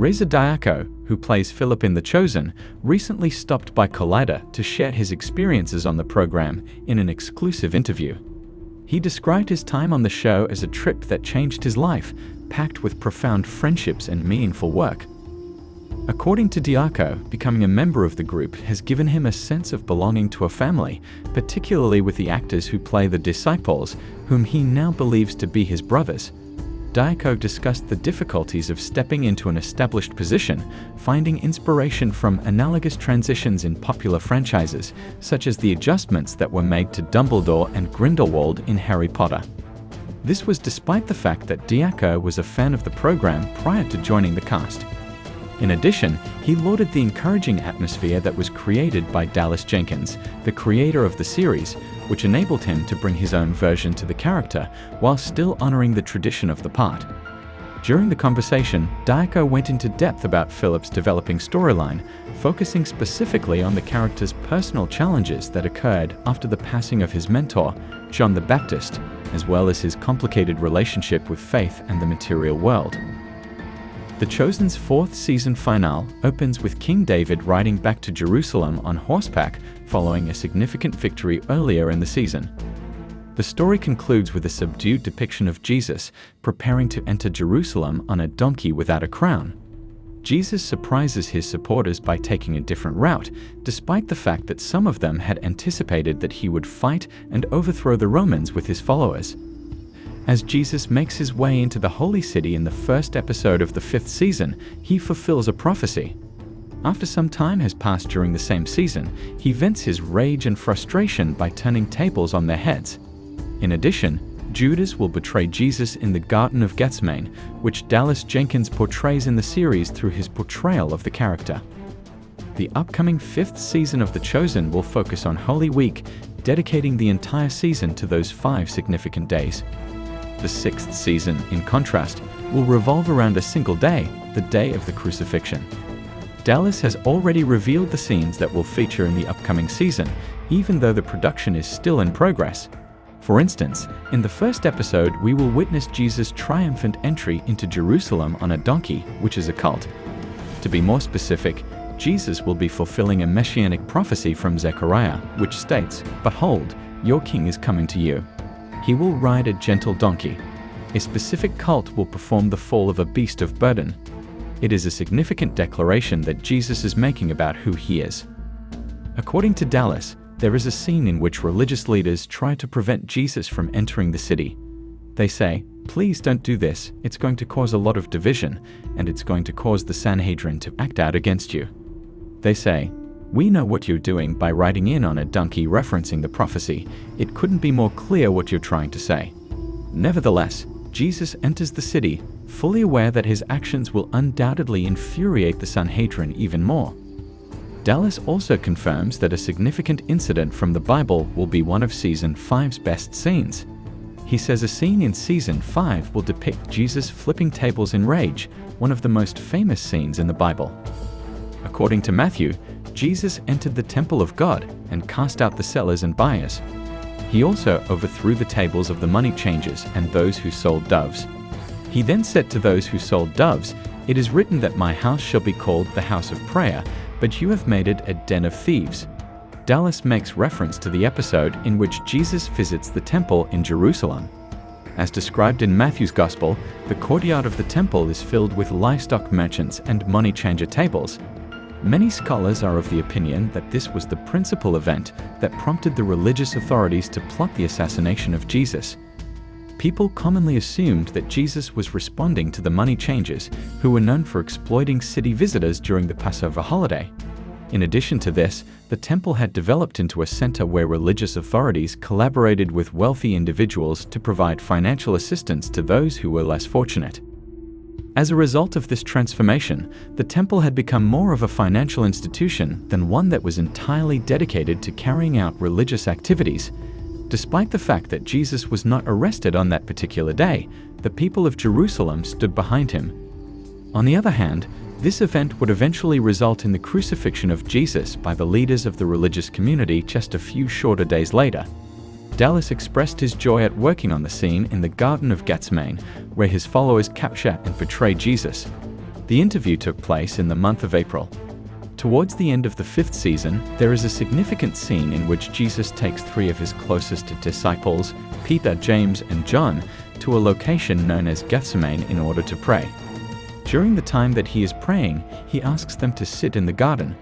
Reza Diako, who plays Philip in The Chosen, recently stopped by Collider to share his experiences on the program in an exclusive interview. He described his time on the show as a trip that changed his life, packed with profound friendships and meaningful work. According to Diako, becoming a member of the group has given him a sense of belonging to a family, particularly with the actors who play the disciples, whom he now believes to be his brothers. Diako discussed the difficulties of stepping into an established position, finding inspiration from analogous transitions in popular franchises, such as the adjustments that were made to Dumbledore and Grindelwald in Harry Potter. This was despite the fact that Diako was a fan of the program prior to joining the cast. In addition, he lauded the encouraging atmosphere that was created by Dallas Jenkins, the creator of the series, which enabled him to bring his own version to the character while still honoring the tradition of the part. During the conversation, Diako went into depth about Philip's developing storyline, focusing specifically on the character's personal challenges that occurred after the passing of his mentor, John the Baptist, as well as his complicated relationship with faith and the material world. The Chosen's fourth season finale opens with King David riding back to Jerusalem on horseback following a significant victory earlier in the season. The story concludes with a subdued depiction of Jesus preparing to enter Jerusalem on a donkey without a crown. Jesus surprises his supporters by taking a different route, despite the fact that some of them had anticipated that he would fight and overthrow the Romans with his followers. As Jesus makes his way into the Holy City in the first episode of the fifth season, he fulfills a prophecy. After some time has passed during the same season, he vents his rage and frustration by turning tables on their heads. In addition, Judas will betray Jesus in the Garden of Gethsemane, which Dallas Jenkins portrays in the series through his portrayal of the character. The upcoming fifth season of The Chosen will focus on Holy Week, dedicating the entire season to those 5 significant days. The sixth season, in contrast, will revolve around a single day, the day of the crucifixion. Dallas has already revealed the scenes that will feature in the upcoming season, even though the production is still in progress. For instance, in the first episode, we will witness Jesus' triumphant entry into Jerusalem on a donkey, which is a cult. To be more specific, Jesus will be fulfilling a messianic prophecy from Zechariah, which states, "Behold, your king is coming to you. He will ride a gentle donkey." A specific cult will perform the fall of a beast of burden. It is a significant declaration that Jesus is making about who he is. According to Dallas, there is a scene in which religious leaders try to prevent Jesus from entering the city. They say, "Please don't do this, it's going to cause a lot of division, and it's going to cause the Sanhedrin to act out against you." They say, "We know what you're doing by riding in on a donkey," referencing the prophecy. "It couldn't be more clear what you're trying to say." Nevertheless, Jesus enters the city, fully aware that his actions will undoubtedly infuriate the Sanhedrin even more. Dallas also confirms that a significant incident from the Bible will be one of Season 5's best scenes. He says a scene in Season 5 will depict Jesus flipping tables in rage, one of the most famous scenes in the Bible. According to Matthew, Jesus entered the temple of God and cast out the sellers and buyers. He also overthrew the tables of the money changers and those who sold doves. He then said to those who sold doves, "It is written that my house shall be called the house of prayer, but you have made it a den of thieves." Dallas makes reference to the episode in which Jesus visits the temple in Jerusalem. As described in Matthew's Gospel, the courtyard of the temple is filled with livestock merchants and money changer tables. Many scholars are of the opinion that this was the principal event that prompted the religious authorities to plot the assassination of Jesus. People commonly assumed that Jesus was responding to the money changers, who were known for exploiting city visitors during the Passover holiday. In addition to this, the temple had developed into a center where religious authorities collaborated with wealthy individuals to provide financial assistance to those who were less fortunate. As a result of this transformation, the temple had become more of a financial institution than one that was entirely dedicated to carrying out religious activities. Despite the fact that Jesus was not arrested on that particular day, the people of Jerusalem stood behind him. On the other hand, this event would eventually result in the crucifixion of Jesus by the leaders of the religious community just a few shorter days later. Dallas expressed his joy at working on the scene in the Garden of Gethsemane, where his followers capture and betray Jesus. The interview took place in the month of April. Towards the end of the 5th season, there is a significant scene in which Jesus takes 3 of his closest disciples, Peter, James, and John, to a location known as Gethsemane in order to pray. During the time that he is praying, he asks them to sit in the garden.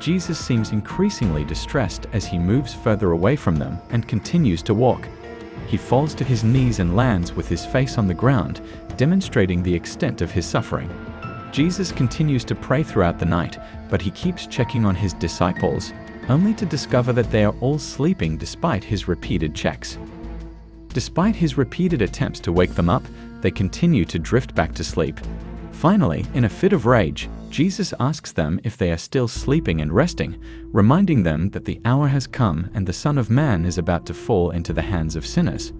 Jesus seems increasingly distressed as he moves further away from them and continues to walk. He falls to his knees and lands with his face on the ground, demonstrating the extent of his suffering. Jesus continues to pray throughout the night, but he keeps checking on his disciples, only to discover that they are all sleeping despite his repeated checks. Despite his repeated attempts to wake them up, they continue to drift back to sleep. Finally, in a fit of rage, Jesus asks them if they are still sleeping and resting, reminding them that the hour has come and the Son of Man is about to fall into the hands of sinners.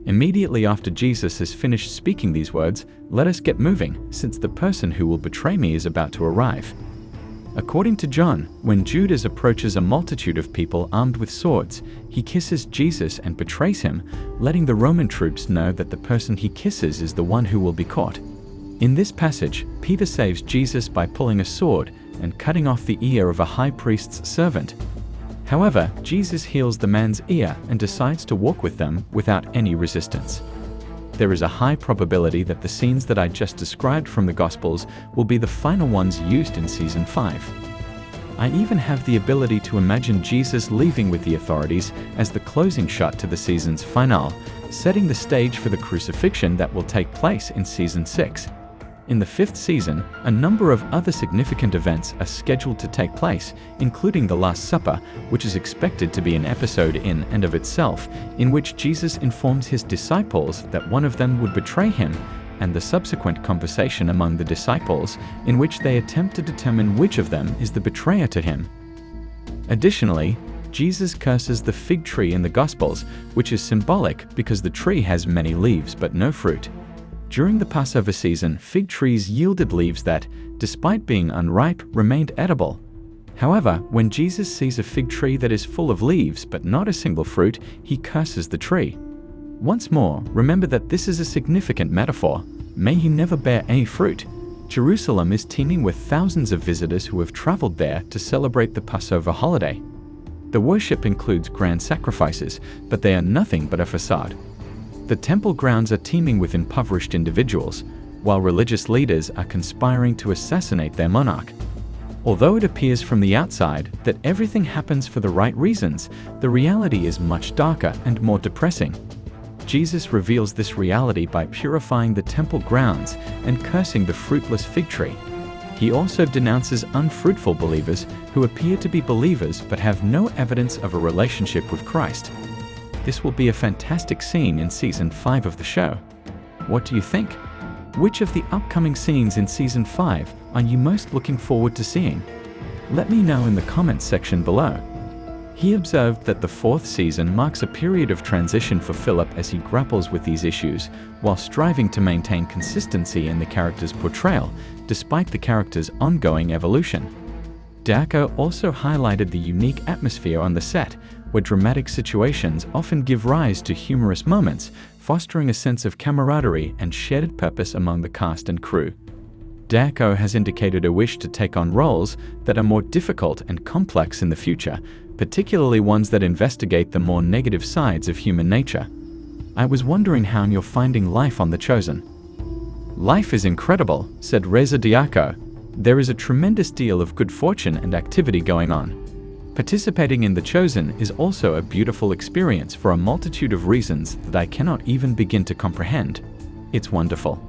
Immediately after Jesus has finished speaking these words, "Let us get moving, since the person who will betray me is about to arrive." According to John, when Judas approaches a multitude of people armed with swords, he kisses Jesus and betrays him, letting the Roman troops know that the person he kisses is the one who will be caught. In this passage, Peter saves Jesus by pulling a sword and cutting off the ear of a high priest's servant. However, Jesus heals the man's ear and decides to walk with them without any resistance. There is a high probability that the scenes that I just described from the Gospels will be the final ones used in Season 5. I even have the ability to imagine Jesus leaving with the authorities as the closing shot to the season's finale, setting the stage for the crucifixion that will take place in Season 6. In the 5th season, a number of other significant events are scheduled to take place, including the Last Supper, which is expected to be an episode in and of itself, in which Jesus informs his disciples that one of them would betray him, and the subsequent conversation among the disciples, in which they attempt to determine which of them is the betrayer to him. Additionally, Jesus curses the fig tree in the Gospels, which is symbolic because the tree has many leaves but no fruit. During the Passover season, fig trees yielded leaves that, despite being unripe, remained edible. However, when Jesus sees a fig tree that is full of leaves but not a single fruit, he curses the tree. Once more, remember that this is a significant metaphor. May he never bear any fruit. Jerusalem is teeming with thousands of visitors who have traveled there to celebrate the Passover holiday. The worship includes grand sacrifices, but they are nothing but a facade. The temple grounds are teeming with impoverished individuals, while religious leaders are conspiring to assassinate their monarch. Although it appears from the outside that everything happens for the right reasons, the reality is much darker and more depressing. Jesus reveals this reality by purifying the temple grounds and cursing the fruitless fig tree. He also denounces unfruitful believers who appear to be believers but have no evidence of a relationship with Christ. This will be a fantastic scene in Season 5 of the show. What do you think? Which of the upcoming scenes in Season 5 are you most looking forward to seeing? Let me know in the comments section below. He observed that the 4th season marks a period of transition for Philip as he grapples with these issues, while striving to maintain consistency in the character's portrayal, despite the character's ongoing evolution. Diako also highlighted the unique atmosphere on the set, where dramatic situations often give rise to humorous moments, fostering a sense of camaraderie and shared purpose among the cast and crew. Diako has indicated a wish to take on roles that are more difficult and complex in the future, particularly ones that investigate the more negative sides of human nature. I was wondering how you're finding life on The Chosen. Life is incredible, said Reza Diako. There is a tremendous deal of good fortune and activity going on. Participating in The Chosen is also a beautiful experience for a multitude of reasons that I cannot even begin to comprehend. It's wonderful.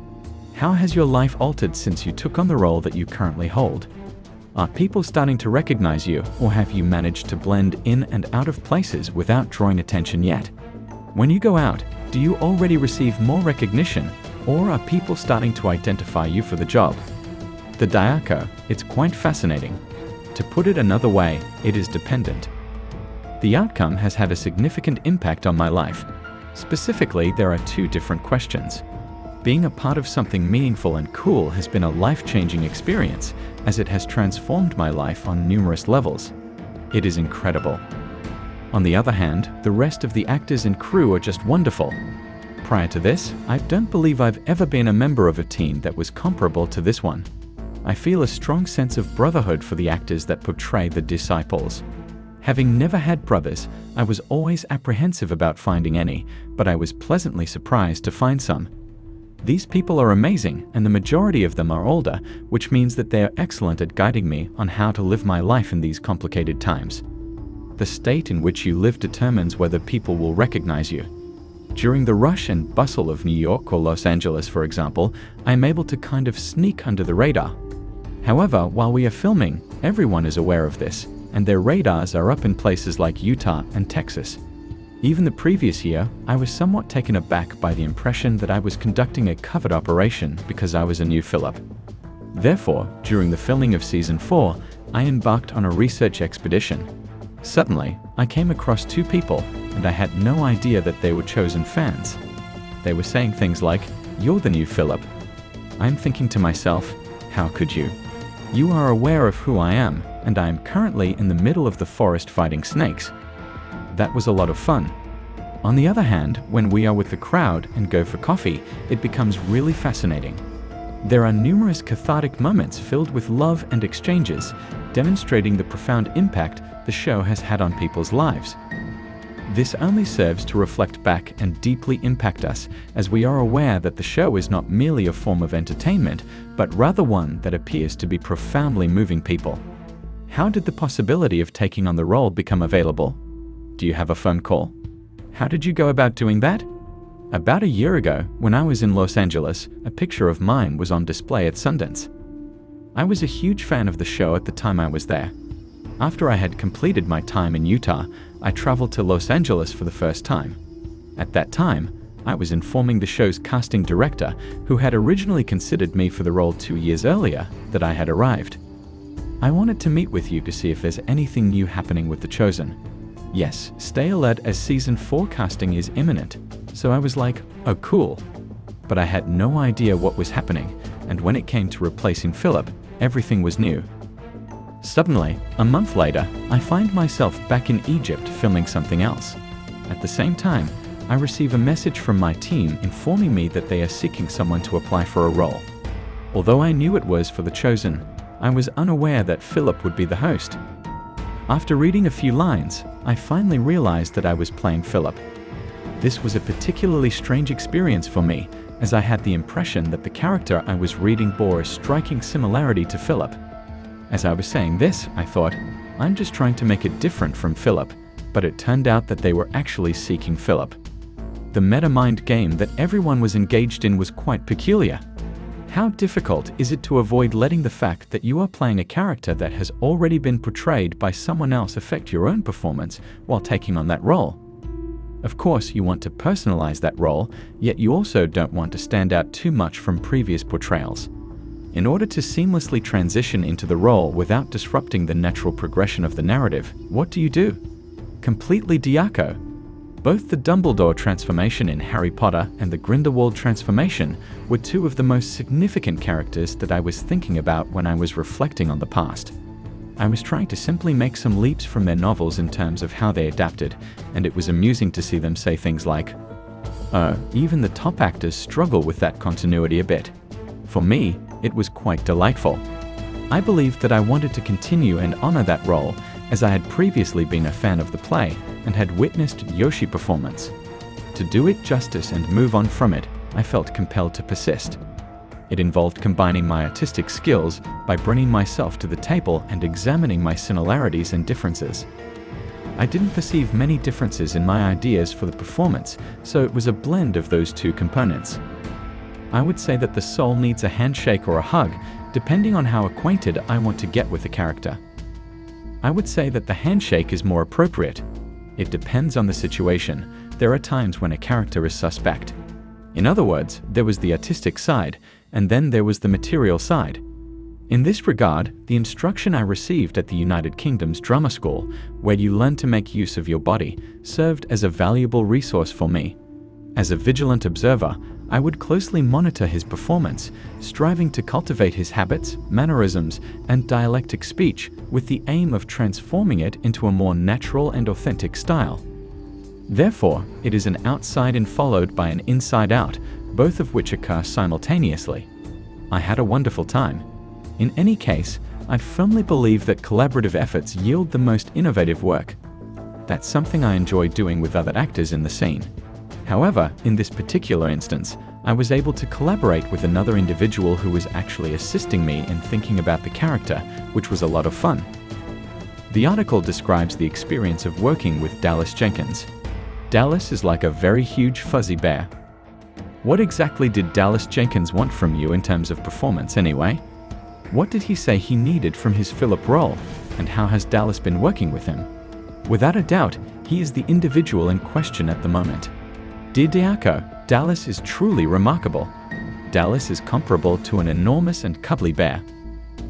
How has your life altered since you took on the role that you currently hold? Are people starting to recognize you, or have you managed to blend in and out of places without drawing attention yet? When you go out, do you already receive more recognition, or are people starting to identify you for the job? The Diako, it's quite fascinating. To put it another way, it is dependent. The outcome has had a significant impact on my life. Specifically, there are 2 different questions. Being a part of something meaningful and cool has been a life-changing experience, as it has transformed my life on numerous levels. It is incredible. On the other hand, the rest of the actors and crew are just wonderful. Prior to this, I don't believe I've ever been a member of a team that was comparable to this one. I feel a strong sense of brotherhood for the actors that portray the disciples. Having never had brothers, I was always apprehensive about finding any, but I was pleasantly surprised to find some. These people are amazing, and the majority of them are older, which means that they are excellent at guiding me on how to live my life in these complicated times. The state in which you live determines whether people will recognize you. During the rush and bustle of New York or Los Angeles, for example, I'm able to kind of sneak under the radar. However, while we are filming, everyone is aware of this, and their radars are up in places like Utah and Texas. Even the previous year, I was somewhat taken aback by the impression that I was conducting a covert operation because I was a new Philip. Therefore, during the filming of Season 4, I embarked on a research expedition. Suddenly, I came across two people, and I had no idea that they were chosen fans. They were saying things like, "You're the new Philip." I'm thinking to myself, how could you? You are aware of who I am, and I am currently in the middle of the forest fighting snakes. That was a lot of fun. On the other hand, when we are with the crowd and go for coffee, it becomes really fascinating. There are numerous cathartic moments filled with love and exchanges, demonstrating the profound impact the show has had on people's lives. This only serves to reflect back and deeply impact us, as we are aware that the show is not merely a form of entertainment, but rather one that appears to be profoundly moving people. How did the possibility of taking on the role become available? Do you have a phone call? How did you go about doing that? About a year ago, when I was in Los Angeles, a picture of mine was on display at Sundance. I was a huge fan of the show at the time I was there. After I had completed my time in Utah, I traveled to Los Angeles for the first time. At that time, I was informing the show's casting director, who had originally considered me for the role 2 years earlier, that I had arrived. I wanted to meet with you to see if there's anything new happening with The Chosen. Yes, stay alert as Season 4 casting is imminent. So I was like, oh cool. But I had no idea what was happening, and when it came to replacing Philip, everything was new. Suddenly, a month later, I find myself back in Egypt filming something else. At the same time, I receive a message from my team informing me that they are seeking someone to apply for a role. Although I knew it was for The Chosen, I was unaware that Philip would be the host. After reading a few lines, I finally realized that I was playing Philip. This was a particularly strange experience for me, as I had the impression that the character I was reading bore a striking similarity to Philip. As I was saying this, I thought, I'm just trying to make it different from Philip, but it turned out that they were actually seeking Philip. The meta-mind game that everyone was engaged in was quite peculiar. How difficult is it to avoid letting the fact that you are playing a character that has already been portrayed by someone else affect your own performance while taking on that role? Of course, you want to personalize that role, yet you also don't want to stand out too much from previous portrayals. In order to seamlessly transition into the role without disrupting the natural progression of the narrative, what do? Completely Diako. Both the Dumbledore transformation in Harry Potter and the Grindelwald transformation were two of the most significant characters that I was thinking about when I was reflecting on the past. I was trying to simply make some leaps from their novels in terms of how they adapted, and it was amusing to see them say things like, even the top actors struggle with that continuity a bit. For me, it was quite delightful. I believed that I wanted to continue and honor that role, as I had previously been a fan of the play and had witnessed Yoshi performance. To do it justice and move on from it, I felt compelled to persist. It involved combining my artistic skills by bringing myself to the table and examining my similarities and differences. I didn't perceive many differences in my ideas for the performance, so it was a blend of those two components. I would say that the soul needs a handshake or a hug, depending on how acquainted I want to get with the character. I would say that the handshake is more appropriate. It depends on the situation. There are times when a character is suspect. In other words, there was the artistic side, and then there was the material side. In this regard, the instruction I received at the United Kingdom's drama school, where you learn to make use of your body, served as a valuable resource for me. As a vigilant observer, I would closely monitor his performance, striving to cultivate his habits, mannerisms, and dialectic speech with the aim of transforming it into a more natural and authentic style. Therefore, it is an outside-in followed by an inside-out, both of which occur simultaneously. I had a wonderful time. In any case, I firmly believe that collaborative efforts yield the most innovative work. That's something I enjoy doing with other actors in the scene. However, in this particular instance, I was able to collaborate with another individual who was actually assisting me in thinking about the character, which was a lot of fun. The article describes the experience of working with Dallas Jenkins. Dallas is like a very huge fuzzy bear. What exactly did Dallas Jenkins want from you in terms of performance anyway? What did he say he needed from his Philip role, and how has Dallas been working with him? Without a doubt, he is the individual in question at the moment. Dear Diako, Dallas is truly remarkable. Dallas is comparable to an enormous and cuddly bear.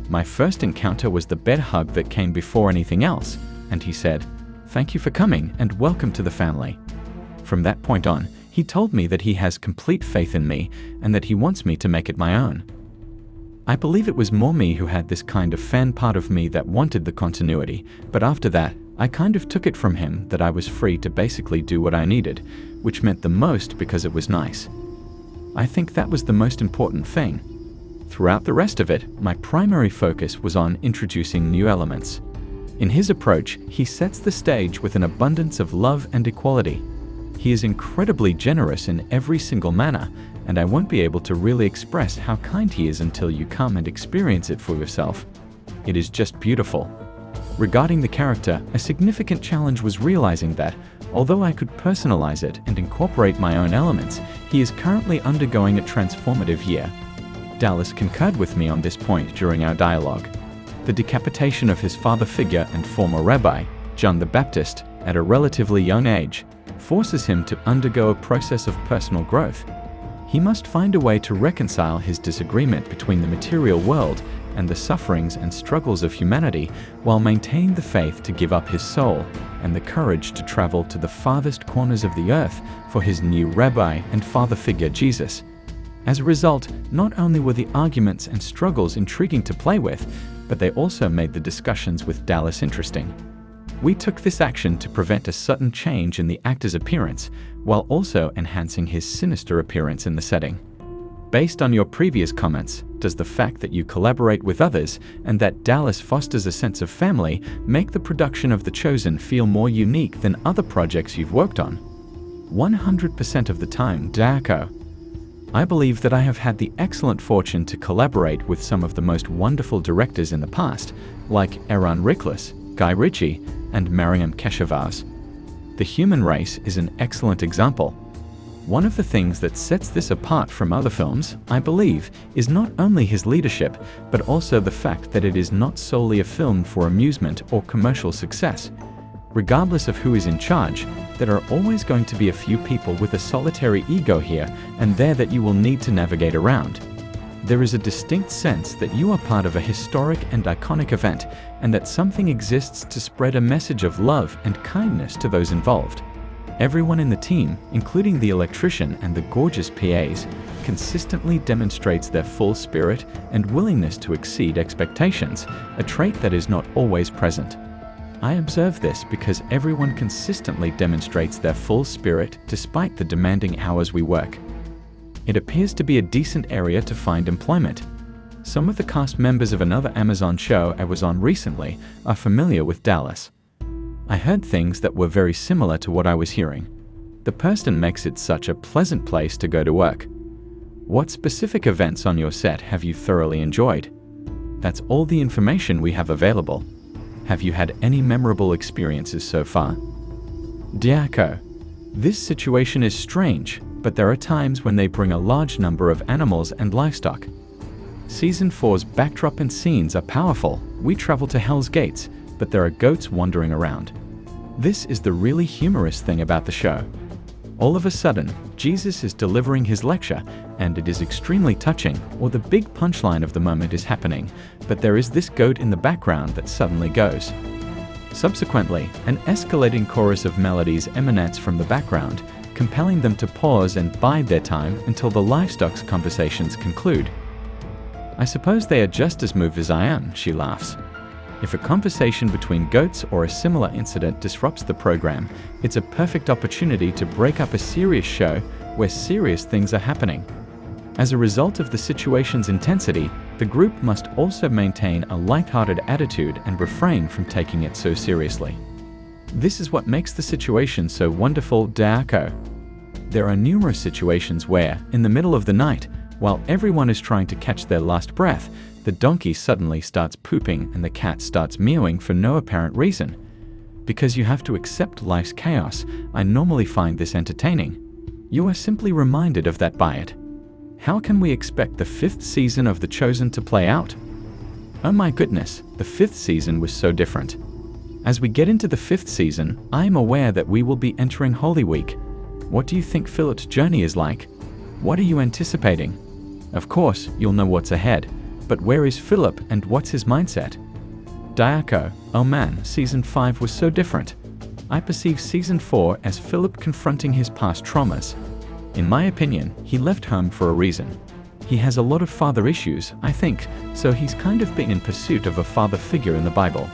My first encounter was the bed hug that came before anything else, and he said, "Thank you for coming and welcome to the family." From that point on, he told me that he has complete faith in me and that he wants me to make it my own. I believe it was more me who had this kind of fan part of me that wanted the continuity, but after that, I kind of took it from him that I was free to basically do what I needed, which meant the most because it was nice. I think that was the most important thing. Throughout the rest of it, my primary focus was on introducing new elements. In his approach, he sets the stage with an abundance of love and equality. He is incredibly generous in every single manner, and I won't be able to really express how kind he is until you come and experience it for yourself. It is just beautiful. Regarding the character, a significant challenge was realizing that, although I could personalize it and incorporate my own elements, he is currently undergoing a transformative year. Dallas concurred with me on this point during our dialogue. The decapitation of his father figure and former rabbi, John the Baptist, at a relatively young age, forces him to undergo a process of personal growth. He must find a way to reconcile his disagreement between the material world and the sufferings and struggles of humanity while maintaining the faith to give up his soul and the courage to travel to the farthest corners of the earth for his new rabbi and father figure Jesus. As a result, not only were the arguments and struggles intriguing to play with, but they also made the discussions with Dallas interesting. We took this action to prevent a sudden change in the actor's appearance, while also enhancing his sinister appearance in the setting. Based on your previous comments, does the fact that you collaborate with others and that Dallas fosters a sense of family make the production of The Chosen feel more unique than other projects you've worked on? 100% of the time, Diako. I believe that I have had the excellent fortune to collaborate with some of the most wonderful directors in the past, like Aaron Riklis, Guy Ritchie, and Mariam Keshavaz. The Human Race is an excellent example. One of the things that sets this apart from other films, I believe, is not only his leadership, but also the fact that it is not solely a film for amusement or commercial success. Regardless of who is in charge, there are always going to be a few people with a solitary ego here and there that you will need to navigate around. There is a distinct sense that you are part of a historic and iconic event, and that something exists to spread a message of love and kindness to those involved. Everyone in the team, including the electrician and the gorgeous PAs, consistently demonstrates their full spirit and willingness to exceed expectations, a trait that is not always present. I observe this because everyone consistently demonstrates their full spirit despite the demanding hours we work. It appears to be a decent area to find employment. Some of the cast members of another Amazon show I was on recently are familiar with Dallas. I heard things that were very similar to what I was hearing. The person makes it such a pleasant place to go to work. What specific events on your set have you thoroughly enjoyed? That's all the information we have available. Have you had any memorable experiences so far? Diako, this situation is strange, but there are times when they bring a large number of animals and livestock. Season 4's backdrop and scenes are powerful. We travel to Hell's Gates, but there are goats wandering around. This is the really humorous thing about the show. All of a sudden, Jesus is delivering his lecture, and it is extremely touching, or the big punchline of the moment is happening, but there is this goat in the background that suddenly goes. Subsequently, an escalating chorus of melodies emanates from the background, compelling them to pause and bide their time until the livestock's conversations conclude. I suppose they are just as moved as I am, she laughs. If a conversation between goats or a similar incident disrupts the program, it's a perfect opportunity to break up a serious show where serious things are happening. As a result of the situation's intensity, the group must also maintain a light-hearted attitude and refrain from taking it so seriously. This is what makes the situation so wonderful, Diako. There are numerous situations where, in the middle of the night, while everyone is trying to catch their last breath, the donkey suddenly starts pooping and the cat starts meowing for no apparent reason. Because you have to accept life's chaos, I normally find this entertaining. You are simply reminded of that by it. How can we expect the 5th season of The Chosen to play out? Oh my goodness, the 5th season was so different. As we get into the 5th season, I am aware that we will be entering Holy Week. What do you think Philip's journey is like? What are you anticipating? Of course, you'll know what's ahead. But where is Philip and what's his mindset? Diako, oh man, Season 5 was so different. I perceive Season 4 as Philip confronting his past traumas. In my opinion, he left home for a reason. He has a lot of father issues, I think, so he's kind of been in pursuit of a father figure in the Bible.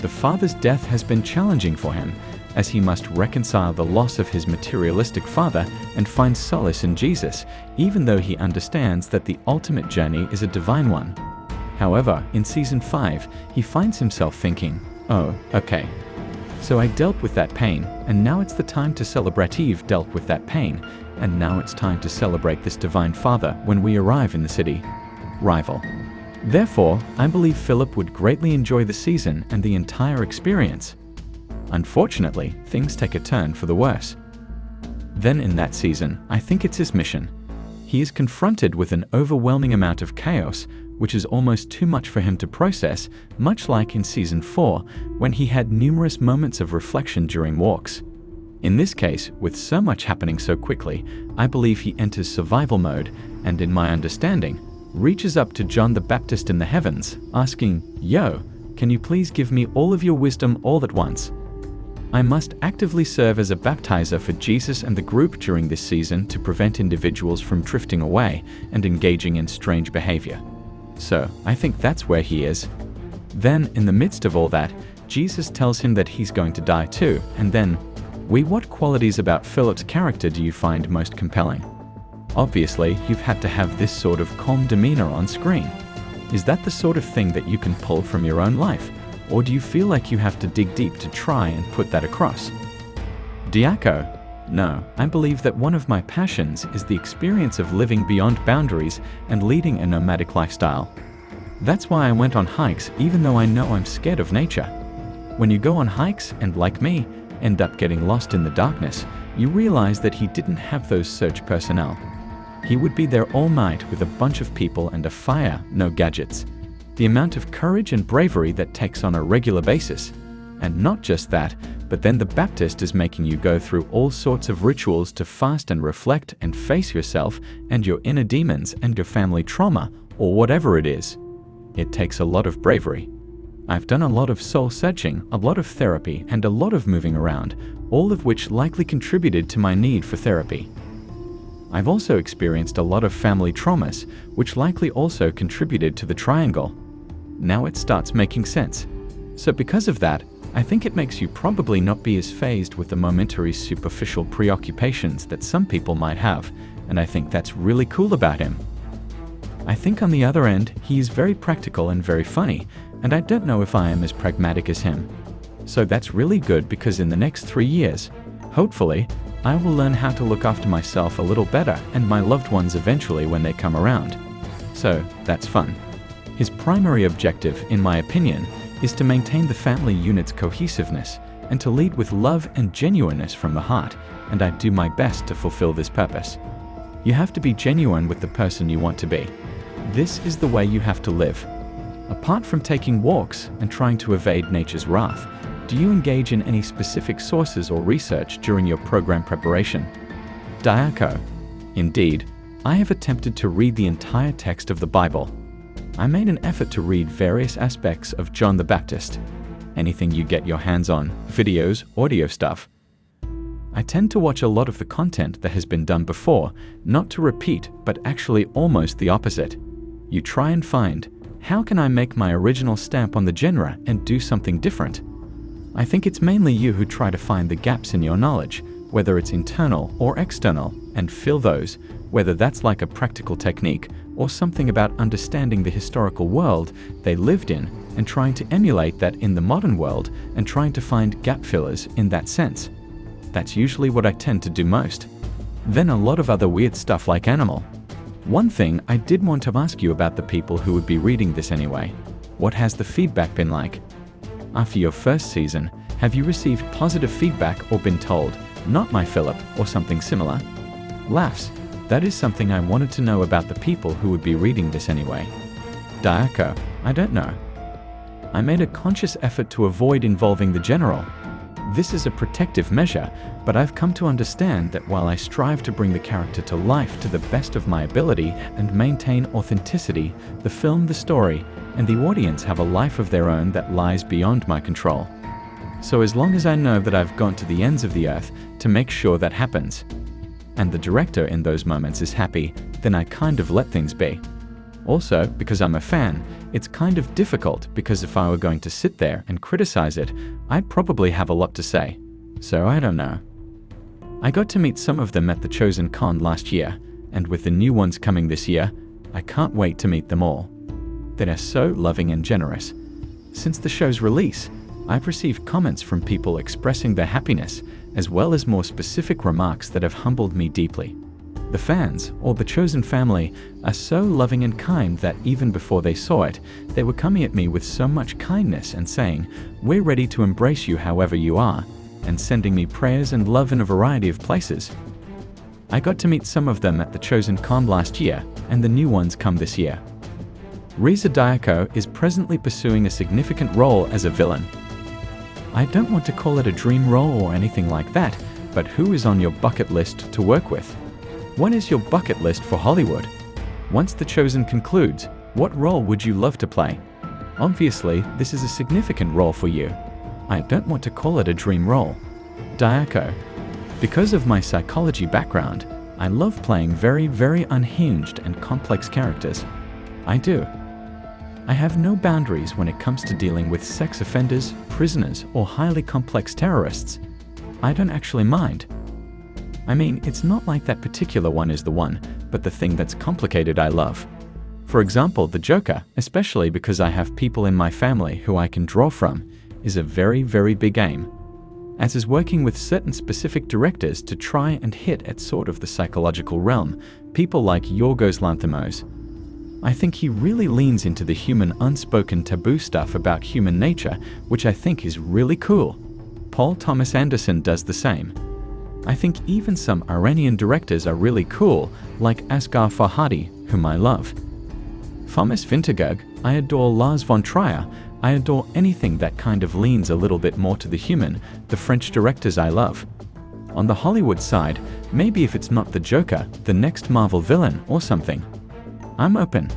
The father's death has been challenging for him, as he must reconcile the loss of his materialistic father and find solace in Jesus, even though he understands that the ultimate journey is a divine one. However, in Season 5, he finds himself thinking, oh, okay. So I dealt with that pain, and now it's the time to celebrate. Eve dealt with that pain, and now it's time to celebrate this divine father when we arrive in the city. Rival. Therefore, I believe Philip would greatly enjoy the season and the entire experience. Unfortunately, things take a turn for the worse. Then in that season, I think it's his mission. He is confronted with an overwhelming amount of chaos, which is almost too much for him to process, much like in Season 4, when he had numerous moments of reflection during walks. In this case, with so much happening so quickly, I believe he enters survival mode and, in my understanding, reaches up to John the Baptist in the heavens, asking, "Yo, can you please give me all of your wisdom all at once?" I must actively serve as a baptizer for Jesus and the group during this season to prevent individuals from drifting away and engaging in strange behavior. So, I think that's where he is. Then, in the midst of all that, Jesus tells him that he's going to die too, and then, what qualities about Philip's character do you find most compelling? Obviously, you've had to have this sort of calm demeanor on screen. Is that the sort of thing that you can pull from your own life? Or do you feel like you have to dig deep to try and put that across? Diako. No, I believe that one of my passions is the experience of living beyond boundaries and leading a nomadic lifestyle. That's why I went on hikes even though I know I'm scared of nature. When you go on hikes and, like me, end up getting lost in the darkness, you realize that he didn't have those search personnel. He would be there all night with a bunch of people and a fire, no gadgets. The amount of courage and bravery that takes on a regular basis. And not just that, but then the Baptist is making you go through all sorts of rituals to fast and reflect and face yourself and your inner demons and your family trauma, or whatever it is. It takes a lot of bravery. I've done a lot of soul searching, a lot of therapy, and a lot of moving around, all of which likely contributed to my need for therapy. I've also experienced a lot of family traumas, which likely also contributed to the triangle. Now it starts making sense. So because of that, I think it makes you probably not be as fazed with the momentary superficial preoccupations that some people might have, and I think that's really cool about him. I think on the other end, he is very practical and very funny, and I don't know if I am as pragmatic as him. So that's really good because in the next 3 years, hopefully, I will learn how to look after myself a little better and my loved ones eventually when they come around. So that's fun. His primary objective, in my opinion, is to maintain the family unit's cohesiveness and to lead with love and genuineness from the heart, and I do my best to fulfill this purpose. You have to be genuine with the person you want to be. This is the way you have to live. Apart from taking walks and trying to evade nature's wrath, do you engage in any specific sources or research during your program preparation? Diako. Indeed, I have attempted to read the entire text of the Bible. I made an effort to read various aspects of John the Baptist. Anything you get your hands on, videos, audio stuff. I tend to watch a lot of the content that has been done before, not to repeat, but actually almost the opposite. You try and find, How can I make my original stamp on the genre and do something different? I think it's mainly you who try to find the gaps in your knowledge, whether it's internal or external, and fill those, whether that's like a practical technique or something about understanding the historical world they lived in and trying to emulate that in the modern world and trying to find gap fillers in that sense. That's usually what I tend to do most. Then a lot of other weird stuff like animal. One thing I did want to ask you about the people who would be reading this anyway. What has the feedback been like? After your first season, have you received positive feedback or been told, "Not my Philip," or something similar? Laughs. That is something I wanted to know about the people who would be reading this anyway. Diako. I don't know. I made a conscious effort to avoid involving the general. This is a protective measure, but I've come to understand that while I strive to bring the character to life to the best of my ability and maintain authenticity, the film, the story, and the audience have a life of their own that lies beyond my control. So as long as I know that I've gone to the ends of the earth to make sure that happens, and the director in those moments is happy, then I kind of let things be. Also, because I'm a fan, it's kind of difficult because if I were going to sit there and criticize it, I'd probably have a lot to say. So I don't know. I got to meet some of them at the Chosen Con last year, and with the new ones coming this year, I can't wait to meet them all. They are so loving and generous. Since the show's release, I've received comments from people expressing their happiness, as well as more specific remarks that have humbled me deeply. The fans, or the Chosen family, are so loving and kind that even before they saw it, they were coming at me with so much kindness and saying, "We're ready to embrace you however you are," and sending me prayers and love in a variety of places. I got to meet some of them at the Chosen Con last year, and the new ones come this year. Reza Diako is presently pursuing a significant role as a villain. I don't want to call it a dream role or anything like that, but who is on your bucket list to work with? What is your bucket list for Hollywood? Once The Chosen concludes, what role would you love to play? Obviously, this is a significant role for you. I don't want to call it a dream role. Diako. Because of my psychology background, I love playing very, very unhinged and complex characters. I do. I have no boundaries when it comes to dealing with sex offenders, prisoners, or highly complex terrorists. I don't actually mind. I mean, it's not like that particular one is the one, but the thing that's complicated I love. For example, the Joker, especially because I have people in my family who I can draw from, is a very, very big aim. As is working with certain specific directors to try and hit at sort of the psychological realm, people like Yorgos Lanthimos. I think he really leans into the human unspoken taboo stuff about human nature, which I think is really cool. Paul Thomas Anderson does the same. I think even some Iranian directors are really cool, like Asghar Farhadi, whom I love. Thomas Vinterberg, I adore Lars von Trier, I adore anything that kind of leans a little bit more to the human, the French directors I love. On the Hollywood side, maybe if it's not the Joker, the next Marvel villain or something. I'm open.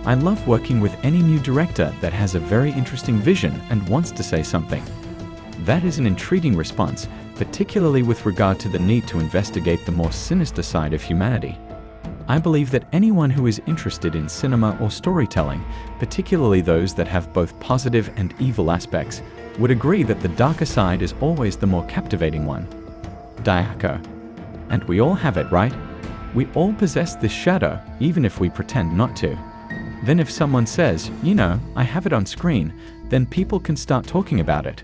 I love working with any new director that has a very interesting vision and wants to say something. That is an intriguing response, particularly with regard to the need to investigate the more sinister side of humanity. I believe that anyone who is interested in cinema or storytelling, particularly those that have both positive and evil aspects, would agree that the darker side is always the more captivating one. Diako. And we all have it, right? We all possess this shadow, even if we pretend not to. Then if someone says, you know, I have it on screen, then people can start talking about it.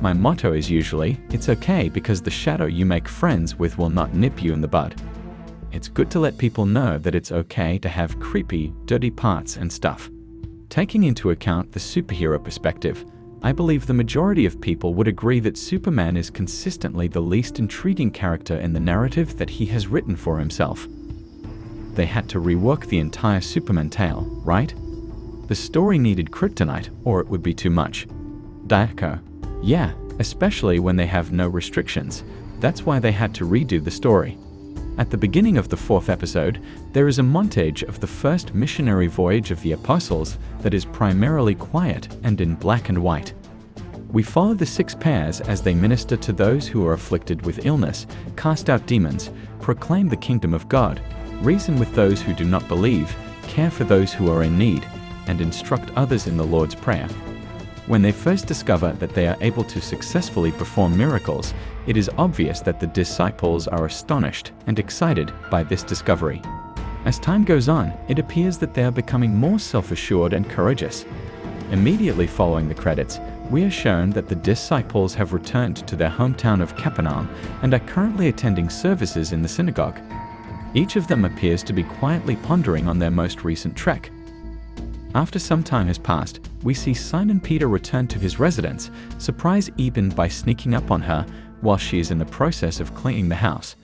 My motto is usually, it's okay because the shadow you make friends with will not nip you in the bud. It's good to let people know that it's okay to have creepy, dirty parts and stuff. Taking into account the superhero perspective, I believe the majority of people would agree that Superman is consistently the least intriguing character in the narrative that he has written for himself. They had to rework the entire Superman tale, right? The story needed kryptonite, or it would be too much. Diako. Yeah, especially when they have no restrictions. That's why they had to redo the story. At the beginning of the 4th episode, there is a montage of the first missionary voyage of the apostles that is primarily quiet and in black and white. We follow the 6 pairs as they minister to those who are afflicted with illness, cast out demons, proclaim the kingdom of God, reason with those who do not believe, care for those who are in need, and instruct others in the Lord's Prayer. When they first discover that they are able to successfully perform miracles, it is obvious that the disciples are astonished and excited by this discovery. As time goes on, it appears that they are becoming more self-assured and courageous. Immediately following the credits, we are shown that the disciples have returned to their hometown of Capernaum and are currently attending services in the synagogue. Each of them appears to be quietly pondering on their most recent trek. After some time has passed, we see Simon Peter return to his residence, surprise Eben by sneaking up on her while she is in the process of cleaning the house.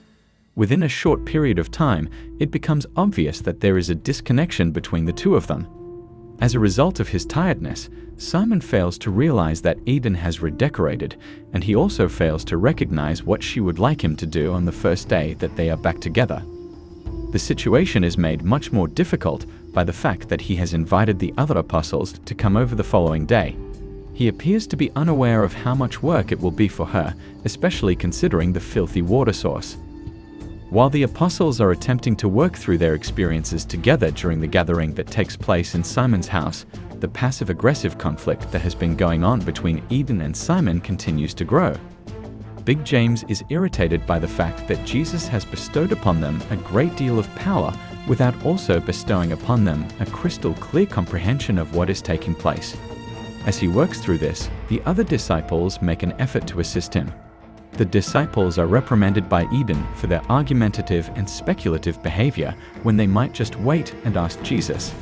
Within a short period of time, it becomes obvious that there is a disconnection between the two of them. As a result of his tiredness, Simon fails to realize that Eden has redecorated, and he also fails to recognize what she would like him to do on the first day that they are back together. The situation is made much more difficult by the fact that he has invited the other apostles to come over the following day. He appears to be unaware of how much work it will be for her, especially considering the filthy water source. While the apostles are attempting to work through their experiences together during the gathering that takes place in Simon's house, the passive-aggressive conflict that has been going on between Eden and Simon continues to grow. Big James is irritated by the fact that Jesus has bestowed upon them a great deal of power without also bestowing upon them a crystal clear comprehension of what is taking place. As he works through this, the other disciples make an effort to assist him. The disciples are reprimanded by Eden for their argumentative and speculative behavior when they might just wait and ask Jesus.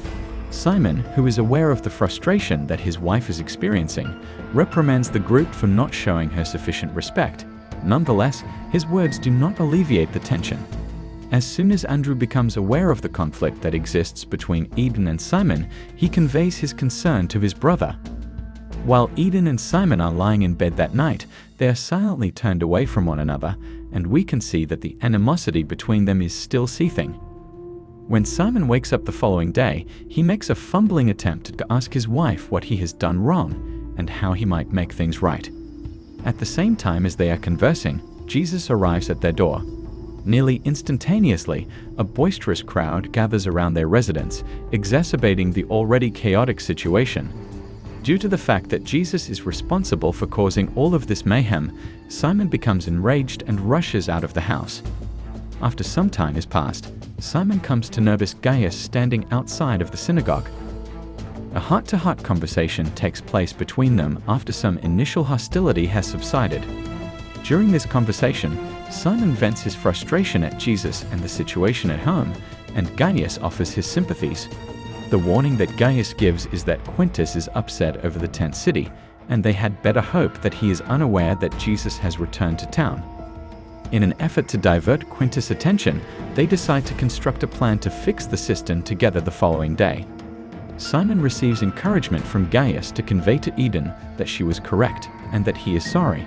Simon, who is aware of the frustration that his wife is experiencing, reprimands the group for not showing her sufficient respect. Nonetheless, his words do not alleviate the tension. As soon as Andrew becomes aware of the conflict that exists between Eden and Simon, he conveys his concern to his brother. While Eden and Simon are lying in bed that night, they are silently turned away from one another, and we can see that the animosity between them is still seething. When Simon wakes up the following day, he makes a fumbling attempt to ask his wife what he has done wrong and how he might make things right. At the same time as they are conversing, Jesus arrives at their door. Nearly instantaneously, a boisterous crowd gathers around their residence, exacerbating the already chaotic situation. Due to the fact that Jesus is responsible for causing all of this mayhem, Simon becomes enraged and rushes out of the house. After some time has passed, Simon comes to notice Gaius standing outside of the synagogue. A heart-to-heart conversation takes place between them after some initial hostility has subsided. During this conversation, Simon vents his frustration at Jesus and the situation at home, and Gaius offers his sympathies. The warning that Gaius gives is that Quintus is upset over the tent city, and they had better hope that he is unaware that Jesus has returned to town. In an effort to divert Quintus' attention, they decide to construct a plan to fix the cistern together the following day. Simon receives encouragement from Gaius to convey to Eden that she was correct and that he is sorry.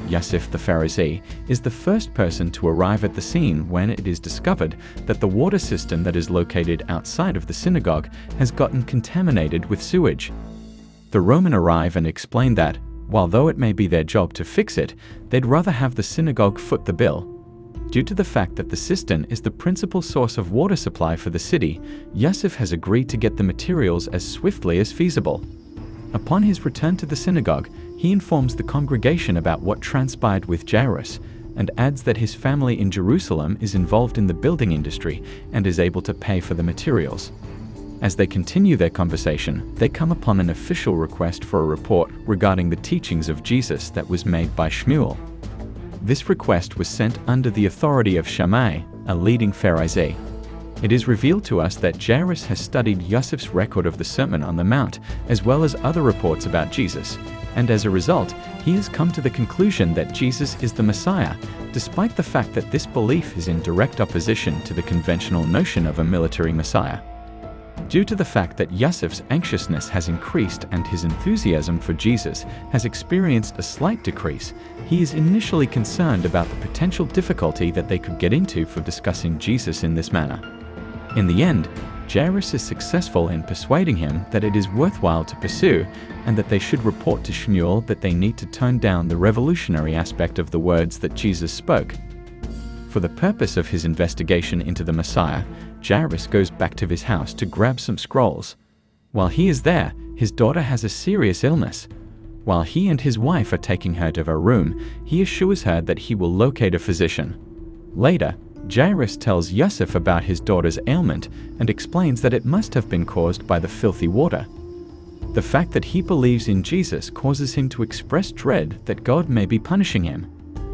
Yosef the Pharisee is the first person to arrive at the scene when it is discovered that the water cistern that is located outside of the synagogue has gotten contaminated with sewage. The Roman arrive and explain that, while though it may be their job to fix it, they'd rather have the synagogue foot the bill. Due to the fact that the cistern is the principal source of water supply for the city, Yosef has agreed to get the materials as swiftly as feasible. Upon his return to the synagogue, he informs the congregation about what transpired with Jairus and adds that his family in Jerusalem is involved in the building industry and is able to pay for the materials. As they continue their conversation, they come upon an official request for a report regarding the teachings of Jesus that was made by Shmuel. This request was sent under the authority of Shammai, a leading Pharisee. It is revealed to us that Jairus has studied Yosef's record of the Sermon on the Mount, as well as other reports about Jesus, and as a result, he has come to the conclusion that Jesus is the Messiah, despite the fact that this belief is in direct opposition to the conventional notion of a military Messiah. Due to the fact that Yosef's anxiousness has increased and his enthusiasm for Jesus has experienced a slight decrease, he is initially concerned about the potential difficulty that they could get into for discussing Jesus in this manner. In the end, Jairus is successful in persuading him that it is worthwhile to pursue and that they should report to Shmuel that they need to tone down the revolutionary aspect of the words that Jesus spoke. For the purpose of his investigation into the Messiah, Jairus goes back to his house to grab some scrolls. While he is there, his daughter has a serious illness. While he and his wife are taking her to her room, he assures her that he will locate a physician. Later, Jairus tells Yusuf about his daughter's ailment and explains that it must have been caused by the filthy water. The fact that he believes in Jesus causes him to express dread that God may be punishing him.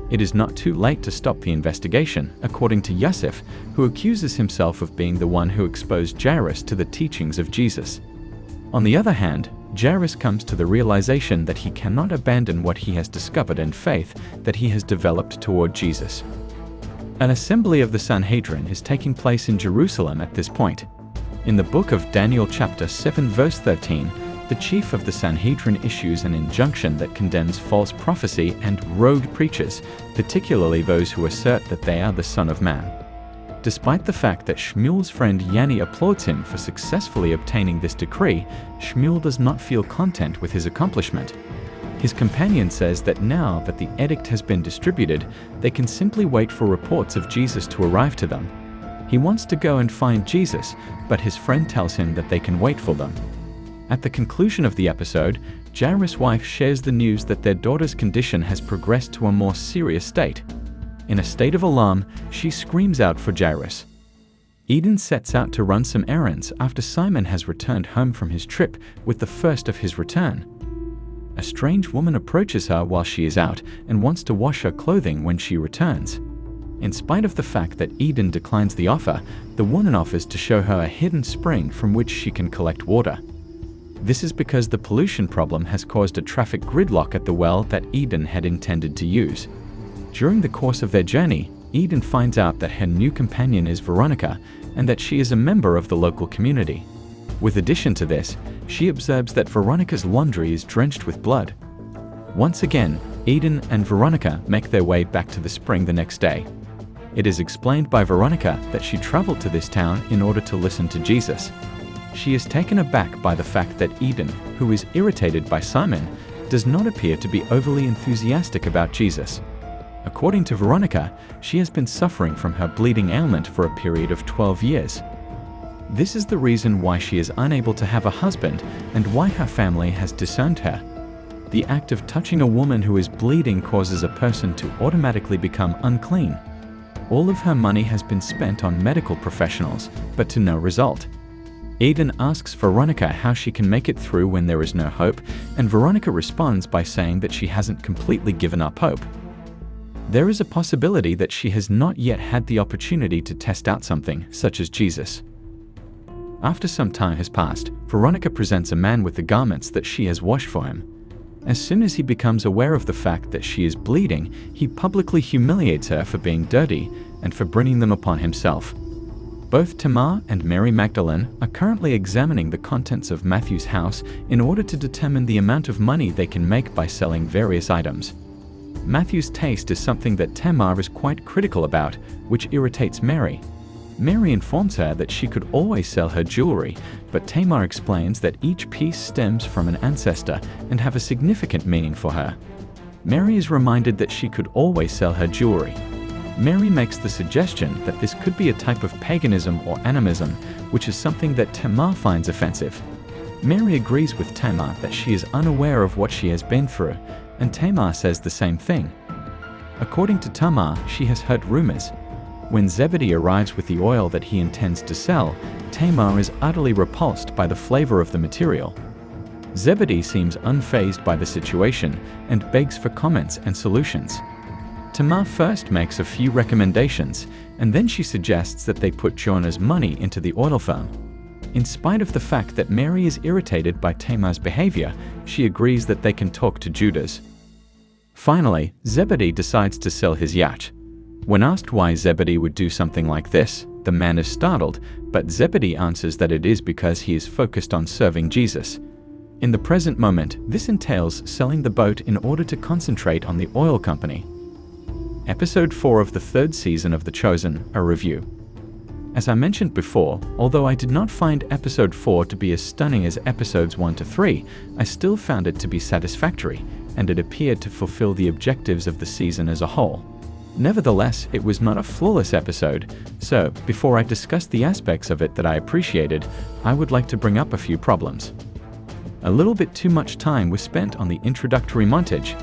It is not too late to stop the investigation, according to Yusuf, who accuses himself of being the one who exposed Jairus to the teachings of Jesus. On the other hand, Jairus comes to the realization that he cannot abandon what he has discovered in faith that he has developed toward Jesus. An assembly of the Sanhedrin is taking place in Jerusalem at this point. In the book of Daniel chapter 7 verse 13, the chief of the Sanhedrin issues an injunction that condemns false prophecy and rogue preachers, particularly those who assert that they are the Son of Man. Despite the fact that Shmuel's friend Yanni applauds him for successfully obtaining this decree, Shmuel does not feel content with his accomplishment. His companion says that now that the edict has been distributed, they can simply wait for reports of Jesus to arrive to them. He wants to go and find Jesus, but his friend tells him that they can wait for them. At the conclusion of the episode, Jairus' wife shares the news that their daughter's condition has progressed to a more serious state. In a state of alarm, she screams out for Jairus. Eden sets out to run some errands after Simon has returned home from his trip with the first of his return. A strange woman approaches her while she is out and wants to wash her clothing when she returns. In spite of the fact that Eden declines the offer, the woman offers to show her a hidden spring from which she can collect water. This is because the pollution problem has caused a traffic gridlock at the well that Eden had intended to use. During the course of their journey, Eden finds out that her new companion is Veronica and that she is a member of the local community. With addition to this, she observes that Veronica's laundry is drenched with blood. Once again, Eden and Veronica make their way back to the spring the next day. It is explained by Veronica that she traveled to this town in order to listen to Jesus. She is taken aback by the fact that Eden, who is irritated by Simon, does not appear to be overly enthusiastic about Jesus. According to Veronica, she has been suffering from her bleeding ailment for a period of 12 years. This is the reason why she is unable to have a husband and why her family has disowned her. The act of touching a woman who is bleeding causes a person to automatically become unclean. All of her money has been spent on medical professionals, but to no result. Eden asks Veronica how she can make it through when there is no hope, and Veronica responds by saying that she hasn't completely given up hope. There is a possibility that she has not yet had the opportunity to test out something, such as Jesus. After some time has passed, Veronica presents a man with the garments that she has washed for him. As soon as he becomes aware of the fact that she is bleeding, he publicly humiliates her for being dirty and for bringing them upon himself. Both Tamar and Mary Magdalene are currently examining the contents of Matthew's house in order to determine the amount of money they can make by selling various items. Matthew's taste is something that Tamar is quite critical about, which irritates Mary. Mary informs her that she could always sell her jewelry, but Tamar explains that each piece stems from an ancestor and have a significant meaning for her. Mary is reminded that she could always sell her jewelry. Mary makes the suggestion that this could be a type of paganism or animism, which is something that Tamar finds offensive. Mary agrees with Tamar that she is unaware of what she has been through, and Tamar says the same thing. According to Tamar, she has heard rumors. When Zebedee arrives with the oil that he intends to sell, Tamar is utterly repulsed by the flavor of the material. Zebedee seems unfazed by the situation and begs for comments and solutions. Tamar first makes a few recommendations, and then she suggests that they put Jonah's money into the oil firm. In spite of the fact that Mary is irritated by Tamar's behavior, she agrees that they can talk to Judas. Finally, Zebedee decides to sell his yacht. When asked why Zebedee would do something like this, the man is startled, but Zebedee answers that it is because he is focused on serving Jesus. In the present moment, this entails selling the boat in order to concentrate on the oil company. Episode 4 of the third season of The Chosen, a review. As I mentioned before, although I did not find episode 4 to be as stunning as episodes 1 to 3, I still found it to be satisfactory, and it appeared to fulfill the objectives of the season as a whole. Nevertheless, it was not a flawless episode, so before I discuss the aspects of it that I appreciated, I would like to bring up a few problems. A little bit too much time was spent on the introductory montage.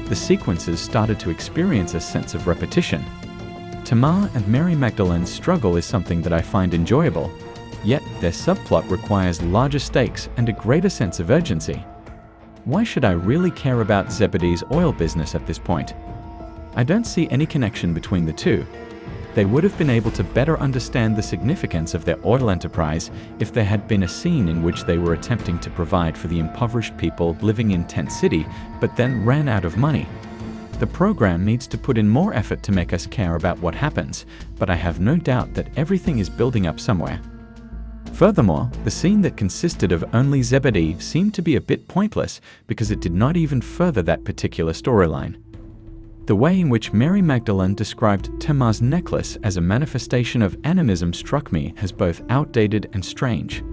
The sequences started to experience a sense of repetition. Tamar and Mary Magdalene's struggle is something that I find enjoyable, yet their subplot requires larger stakes and a greater sense of urgency. Why should I really care about Zebedee's oil business at this point? I don't see any connection between the two. They would have been able to better understand the significance of their oil enterprise if there had been a scene in which they were attempting to provide for the impoverished people living in Tent City, but then ran out of money. The program needs to put in more effort to make us care about what happens, but I have no doubt that everything is building up somewhere. Furthermore, the scene that consisted of only Zebedee seemed to be a bit pointless because it did not even further that particular storyline. The way in which Mary Magdalene described Tamar's necklace as a manifestation of animism struck me as both outdated and strange.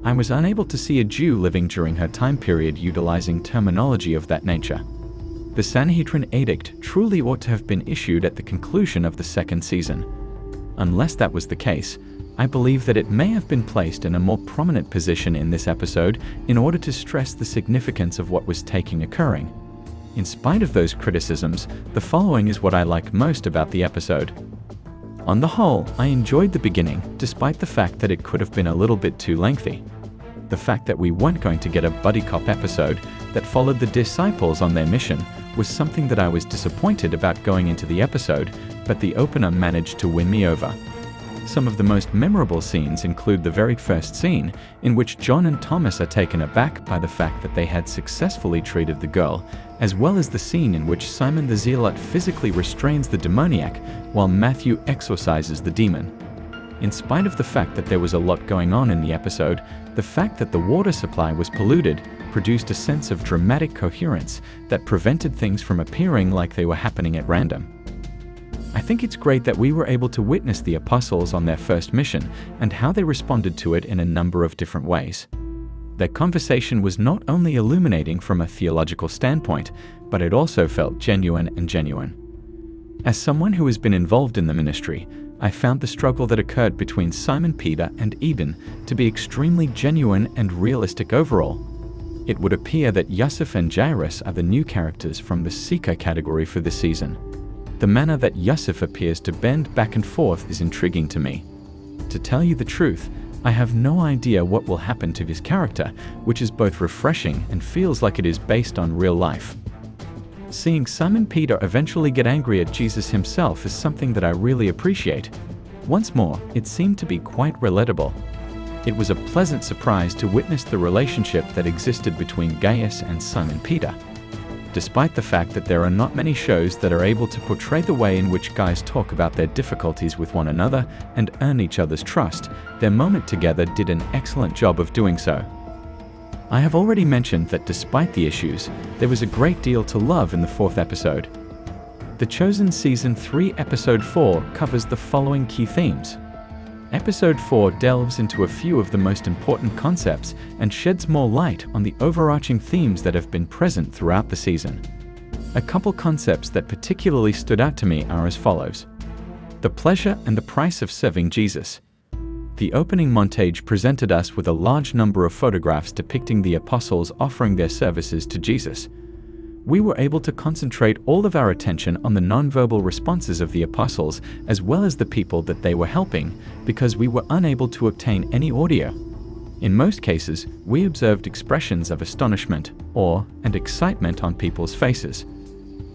I was unable to see a Jew living during her time period utilizing terminology of that nature. The Sanhedrin edict truly ought to have been issued at the conclusion of the second season. Unless that was the case, I believe that it may have been placed in a more prominent position in this episode in order to stress the significance of what was occurring. In spite of those criticisms, the following is what I like most about the episode. On the whole, I enjoyed the beginning, despite the fact that it could have been a little bit too lengthy. The fact that we weren't going to get a buddy cop episode that followed the disciples on their mission was something that I was disappointed about going into the episode, but the opener managed to win me over. Some of the most memorable scenes include the very first scene, in which John and Thomas are taken aback by the fact that they had successfully treated the girl, as well as the scene in which Simon the Zealot physically restrains the demoniac while Matthew exorcises the demon. In spite of the fact that there was a lot going on in the episode, the fact that the water supply was polluted produced a sense of dramatic coherence that prevented things from appearing like they were happening at random. I think it's great that we were able to witness the apostles on their first mission and how they responded to it in a number of different ways. Their conversation was not only illuminating from a theological standpoint, but it also felt genuine and genuine. As someone who has been involved in the ministry, I found the struggle that occurred between Simon Peter and Eden to be extremely genuine and realistic overall. It would appear that Yusuf and Jairus are the new characters from the seeker category for this season. The manner that Yusuf appears to bend back and forth is intriguing to me. To tell you the truth, I have no idea what will happen to his character, which is both refreshing and feels like it is based on real life. Seeing Simon Peter eventually get angry at Jesus himself is something that I really appreciate. Once more, it seemed to be quite relatable. It was a pleasant surprise to witness the relationship that existed between Gaius and Simon Peter. Despite the fact that there are not many shows that are able to portray the way in which guys talk about their difficulties with one another and earn each other's trust, their moment together did an excellent job of doing so. I have already mentioned that despite the issues, there was a great deal to love in the fourth episode. The Chosen Season 3 Episode 4 covers the following key themes. Episode 4 delves into a few of the most important concepts and sheds more light on the overarching themes that have been present throughout the season. A couple concepts that particularly stood out to me are as follows. The pleasure and the price of serving Jesus. The opening montage presented us with a large number of photographs depicting the apostles offering their services to Jesus. We were able to concentrate all of our attention on the nonverbal responses of the apostles as well as the people that they were helping because we were unable to obtain any audio. In most cases, we observed expressions of astonishment, awe, and excitement on people's faces.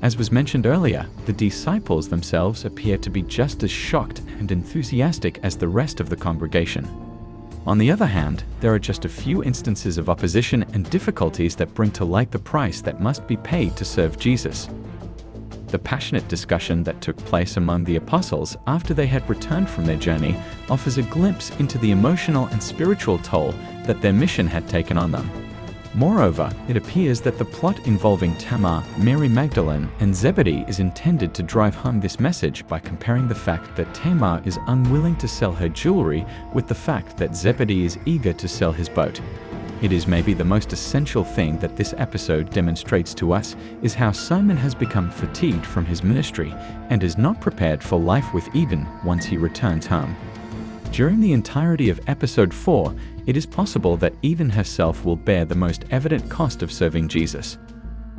As was mentioned earlier, the disciples themselves appear to be just as shocked and enthusiastic as the rest of the congregation. On the other hand, there are just a few instances of opposition and difficulties that bring to light the price that must be paid to serve Jesus. The passionate discussion that took place among the apostles after they had returned from their journey offers a glimpse into the emotional and spiritual toll that their mission had taken on them. Moreover, it appears that the plot involving Tamar, Mary Magdalene, and Zebedee is intended to drive home this message by comparing the fact that Tamar is unwilling to sell her jewelry with the fact that Zebedee is eager to sell his boat. It is maybe the most essential thing that this episode demonstrates to us is how Simon has become fatigued from his ministry and is not prepared for life with Eden once he returns home. During the entirety of episode 4, it is possible that Eden herself will bear the most evident cost of serving Jesus.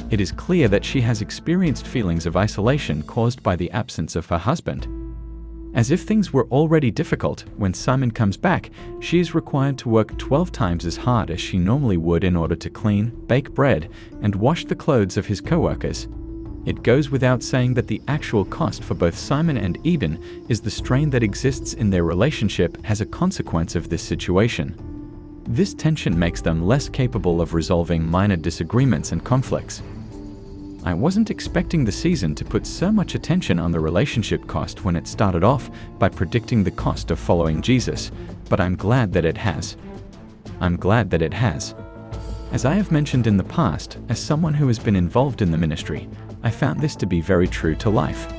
It is clear that she has experienced feelings of isolation caused by the absence of her husband. As if things were already difficult, when Simon comes back, she is required to work 12 times as hard as she normally would in order to clean, bake bread, and wash the clothes of his co-workers. It goes without saying that the actual cost for both Simon and Eben is the strain that exists in their relationship as a consequence of this situation. This tension makes them less capable of resolving minor disagreements and conflicts. I wasn't expecting the season to put so much attention on the relationship cost when it started off by predicting the cost of following Jesus, but I'm glad that it has. As I have mentioned in the past, as someone who has been involved in the ministry, I found this to be very true to life.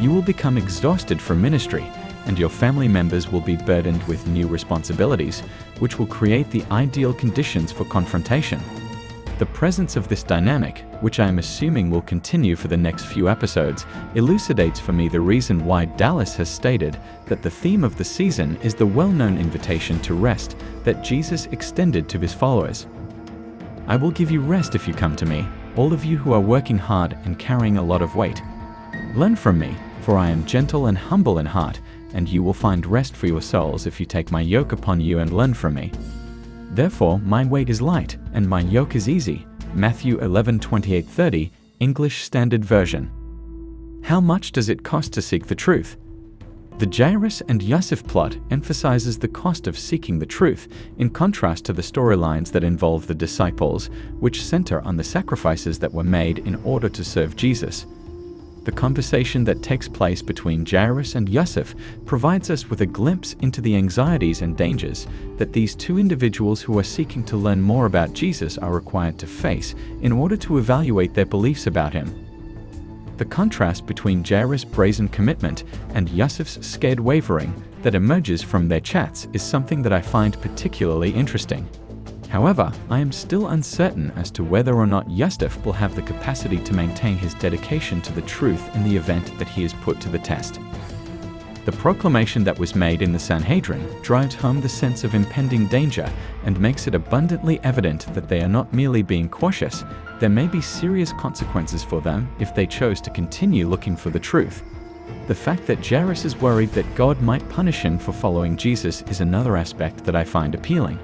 You will become exhausted from ministry, and your family members will be burdened with new responsibilities, which will create the ideal conditions for confrontation. The presence of this dynamic, which I am assuming will continue for the next few episodes, elucidates for me the reason why Dallas has stated that the theme of the season is the well-known invitation to rest that Jesus extended to his followers. I will give you rest if you come to me, all of you who are working hard and carrying a lot of weight. Learn from me, for I am gentle and humble in heart, and you will find rest for your souls if you take my yoke upon you and learn from me. Therefore, my weight is light, and my yoke is easy. Matthew 11:28-30, English Standard Version. How much does it cost to seek the truth? The Jairus and Yusuf plot emphasizes the cost of seeking the truth, in contrast to the storylines that involve the disciples, which center on the sacrifices that were made in order to serve Jesus. The conversation that takes place between Jairus and Yusuf provides us with a glimpse into the anxieties and dangers that these two individuals who are seeking to learn more about Jesus are required to face in order to evaluate their beliefs about him. The contrast between Jairus' brazen commitment and Yusuf's scared wavering that emerges from their chats is something that I find particularly interesting. However, I am still uncertain as to whether or not Yusuf will have the capacity to maintain his dedication to the truth in the event that he is put to the test. The proclamation that was made in the Sanhedrin drives home the sense of impending danger and makes it abundantly evident that they are not merely being cautious. There may be serious consequences for them if they chose to continue looking for the truth. The fact that Jairus is worried that God might punish him for following Jesus is another aspect that I find appealing.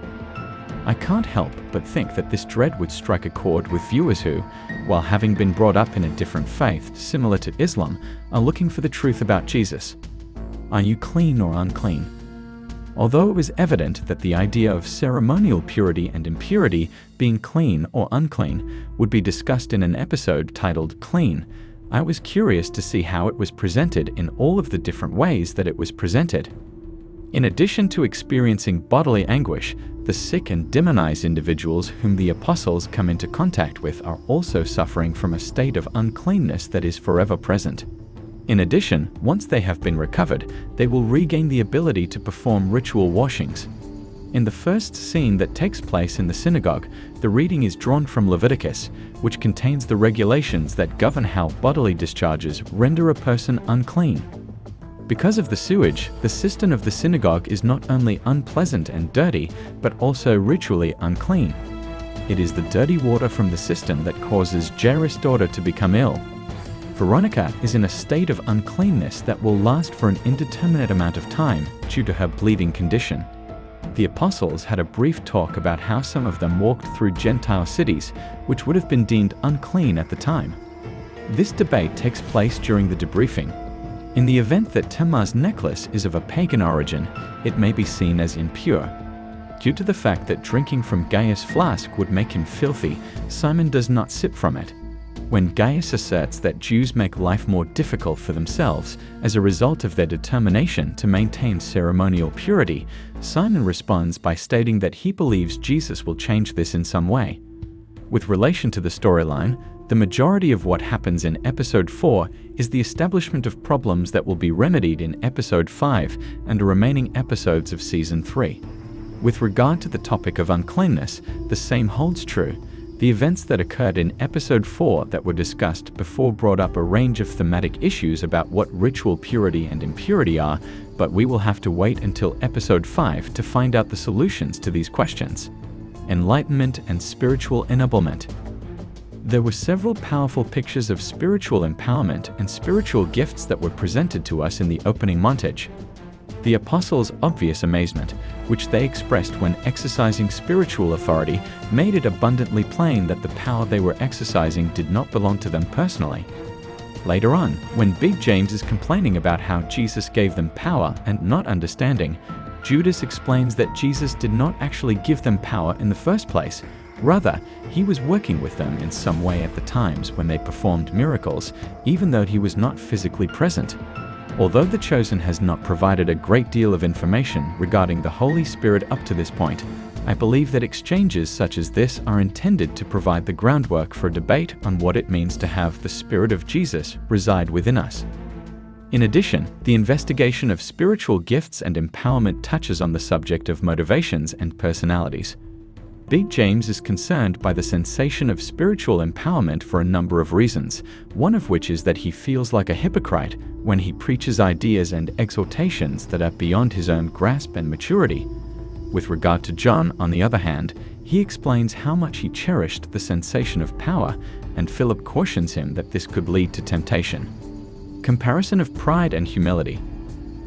I can't help but think that this dread would strike a chord with viewers who, while having been brought up in a different faith similar to Islam, are looking for the truth about Jesus. Are you clean or unclean? Although it was evident that the idea of ceremonial purity and impurity, being clean or unclean, would be discussed in an episode titled Clean, I was curious to see how it was presented in all of the different ways that it was presented. In addition to experiencing bodily anguish, the sick and demonized individuals whom the apostles come into contact with are also suffering from a state of uncleanness that is forever present. In addition, once they have been recovered, they will regain the ability to perform ritual washings. In the first scene that takes place in the synagogue, the reading is drawn from Leviticus, which contains the regulations that govern how bodily discharges render a person unclean. Because of the sewage, the cistern of the synagogue is not only unpleasant and dirty, but also ritually unclean. It is the dirty water from the cistern that causes Jairus' daughter to become ill. Veronica is in a state of uncleanness that will last for an indeterminate amount of time due to her bleeding condition. The apostles had a brief talk about how some of them walked through Gentile cities, which would have been deemed unclean at the time. This debate takes place during the debriefing. In the event that Tamar's necklace is of a pagan origin, it may be seen as impure. Due to the fact that drinking from Gaius' flask would make him filthy, Simon does not sip from it. When Gaius asserts that Jews make life more difficult for themselves as a result of their determination to maintain ceremonial purity, Simon responds by stating that he believes Jesus will change this in some way. With relation to the storyline, the majority of what happens in Episode 4 is the establishment of problems that will be remedied in Episode 5 and the remaining episodes of Season 3. With regard to the topic of uncleanness, the same holds true. The events that occurred in episode 4 that were discussed before brought up a range of thematic issues about what ritual purity and impurity are, but we will have to wait until episode 5 to find out the solutions to these questions. Enlightenment and spiritual ennoblement. There were several powerful pictures of spiritual empowerment and spiritual gifts that were presented to us in the opening montage. The apostles' obvious amazement, which they expressed when exercising spiritual authority, made it abundantly plain that the power they were exercising did not belong to them personally. Later on, when Big James is complaining about how Jesus gave them power and not understanding, Judas explains that Jesus did not actually give them power in the first place. Rather, he was working with them in some way at the times when they performed miracles, even though he was not physically present. Although the Chosen has not provided a great deal of information regarding the Holy Spirit up to this point, I believe that exchanges such as this are intended to provide the groundwork for a debate on what it means to have the Spirit of Jesus reside within us. In addition, the investigation of spiritual gifts and empowerment touches on the subject of motivations and personalities. Big James is concerned by the sensation of spiritual empowerment for a number of reasons, one of which is that he feels like a hypocrite when he preaches ideas and exhortations that are beyond his own grasp and maturity. With regard to John, on the other hand, he explains how much he cherished the sensation of power, and Philip cautions him that this could lead to temptation. Comparison of pride and humility.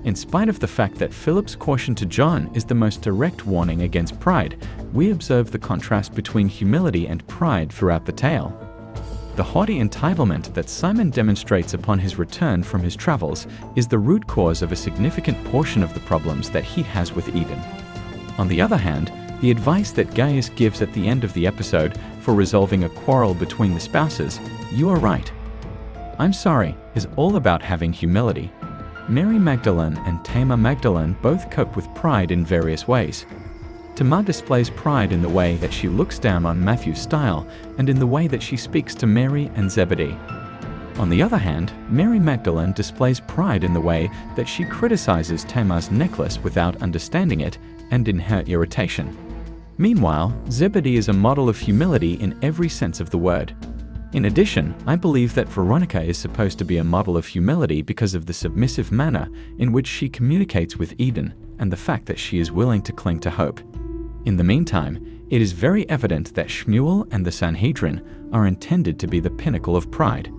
In spite of the fact that Philip's caution to John is the most direct warning against pride, we observe the contrast between humility and pride throughout the tale. The haughty entitlement that Simon demonstrates upon his return from his travels is the root cause of a significant portion of the problems that he has with Eden. On the other hand, the advice that Gaius gives at the end of the episode for resolving a quarrel between the spouses, "You are right, I'm sorry," is all about having humility. Mary Magdalene and Tamar Magdalene both cope with pride in various ways. Tamar displays pride in the way that she looks down on Matthew's style and in the way that she speaks to Mary and Zebedee. On the other hand, Mary Magdalene displays pride in the way that she criticizes Tamar's necklace without understanding it and in her irritation. Meanwhile, Zebedee is a model of humility in every sense of the word. In addition, I believe that Veronica is supposed to be a model of humility because of the submissive manner in which she communicates with Eden and the fact that she is willing to cling to hope. In the meantime, it is very evident that Shmuel and the Sanhedrin are intended to be the pinnacle of pride.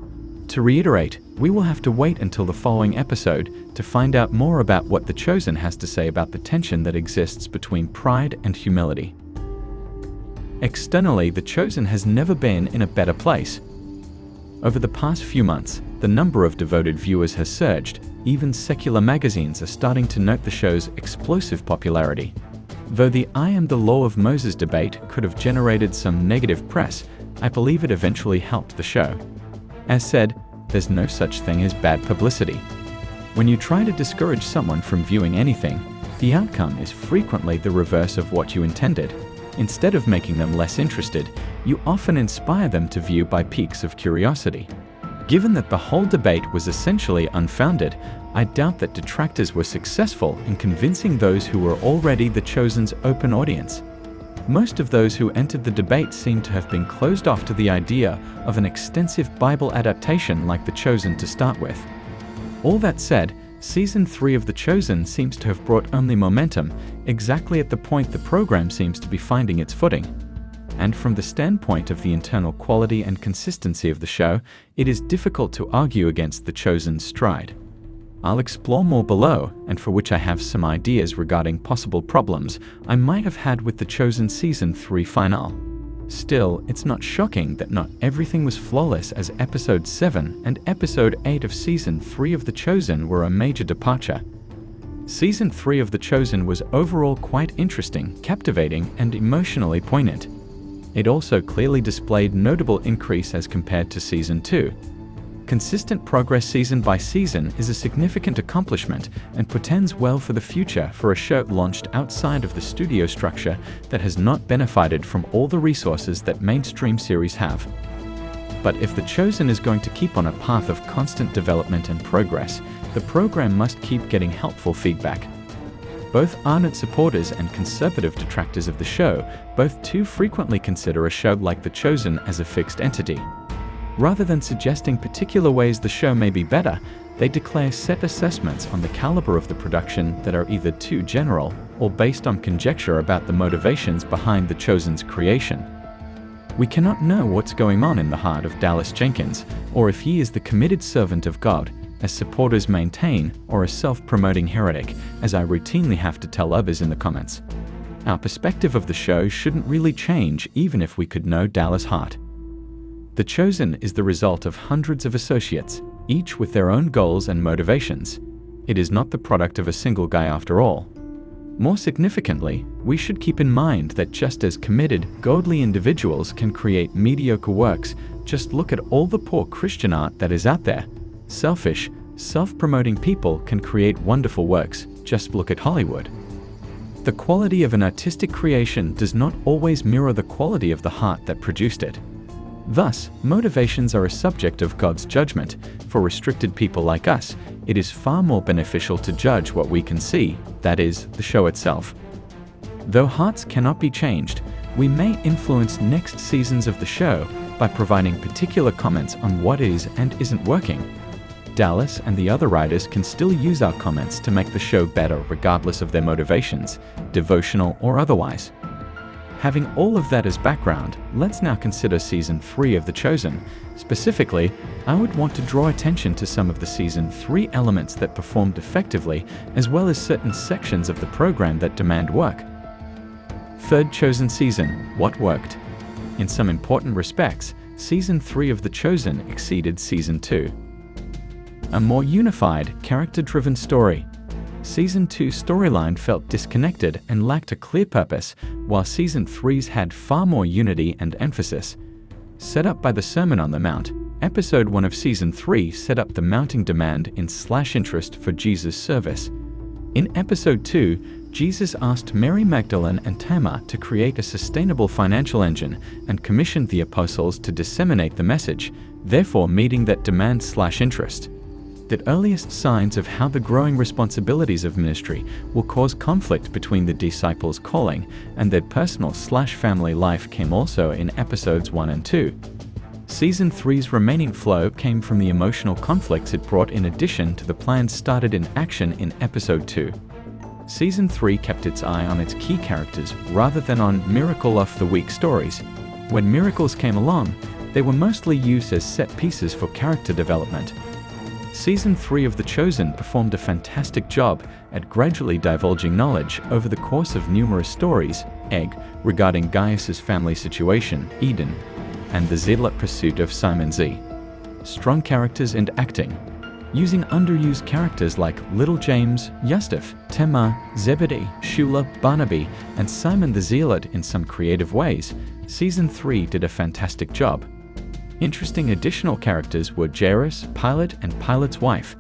To reiterate, we will have to wait until the following episode to find out more about what the Chosen has to say about the tension that exists between pride and humility. Externally, the Chosen has never been in a better place. Over the past few months, the number of devoted viewers has surged. Even secular magazines are starting to note the show's explosive popularity. Though the "I am the law of Moses" debate could have generated some negative press, I believe it eventually helped the show. As said, there's no such thing as bad publicity. When you try to discourage someone from viewing anything, the outcome is frequently the reverse of what you intended. Instead of making them less interested, you often inspire them to view by piques of curiosity. Given that the whole debate was essentially unfounded, I doubt that detractors were successful in convincing those who were already the Chosen's open audience. Most of those who entered the debate seem to have been closed off to the idea of an extensive Bible adaptation like The Chosen to start with. All that said, Season 3 of The Chosen seems to have brought only momentum, exactly at the point the program seems to be finding its footing. And from the standpoint of the internal quality and consistency of the show, it is difficult to argue against The Chosen's stride. I'll explore more below, and for which I have some ideas regarding possible problems I might have had with The Chosen Season 3 finale. Still, it's not shocking that not everything was flawless, as Episode 7 and Episode 8 of Season 3 of The Chosen were a major departure. Season 3 of The Chosen was overall quite interesting, captivating, and emotionally poignant. It also clearly displayed notable increase as compared to Season 2. Consistent progress season by season is a significant accomplishment and portends well for the future for a show launched outside of the studio structure that has not benefited from all the resources that mainstream series have. But if The Chosen is going to keep on a path of constant development and progress, the program must keep getting helpful feedback. Both ardent supporters and conservative detractors of the show both too frequently consider a show like The Chosen as a fixed entity. Rather than suggesting particular ways the show may be better, they declare set assessments on the caliber of the production that are either too general or based on conjecture about the motivations behind The Chosen's creation. We cannot know what's going on in the heart of Dallas Jenkins, or if he is the committed servant of God, as supporters maintain, or a self-promoting heretic, as I routinely have to tell others in the comments. Our perspective of the show shouldn't really change even if we could know Dallas' heart. The Chosen is the result of hundreds of associates, each with their own goals and motivations. It is not the product of a single guy after all. More significantly, we should keep in mind that just as committed, godly individuals can create mediocre works, just look at all the poor Christian art that is out there. Selfish, self-promoting people can create wonderful works, just look at Hollywood. The quality of an artistic creation does not always mirror the quality of the heart that produced it. Thus, motivations are a subject of God's judgment. For restricted people like us, it is far more beneficial to judge what we can see, that is, the show itself. Though hearts cannot be changed, we may influence next seasons of the show by providing particular comments on what is and isn't working. Dallas and the other writers can still use our comments to make the show better regardless of their motivations, devotional or otherwise. Having all of that as background, let's now consider Season 3 of The Chosen. Specifically, I would want to draw attention to some of the Season 3 elements that performed effectively, as well as certain sections of the program that demand work. Third Chosen season, what worked? In some important respects, Season 3 of The Chosen exceeded Season 2. A more unified, character-driven story. Season 2's storyline felt disconnected and lacked a clear purpose, while Season 3's had far more unity and emphasis. Set up by the Sermon on the Mount, Episode 1 of Season 3 set up the mounting demand in /interest for Jesus' service. In Episode 2, Jesus asked Mary Magdalene and Tamar to create a sustainable financial engine and commissioned the apostles to disseminate the message, therefore meeting that demand/interest. The earliest signs of how the growing responsibilities of ministry will cause conflict between the disciples' calling and their personal/family life came also in Episodes 1 and 2. Season 3's remaining flow came from the emotional conflicts it brought in addition to the plans started in action in Episode 2. Season 3 kept its eye on its key characters rather than on miracle-of-the-week stories. When miracles came along, they were mostly used as set pieces for character development. Season 3 of The Chosen performed a fantastic job at gradually divulging knowledge over the course of numerous stories, regarding Gaius's family situation, Eden, and the zealot pursuit of Simon Z. Strong characters and acting. Using underused characters like Little James, Yusuf, Tamar, Zebedee, Shula, Barnaby, and Simon the Zealot in some creative ways, Season 3 did a fantastic job. Interesting additional characters were Jairus, Pilate, and Pilate's wife.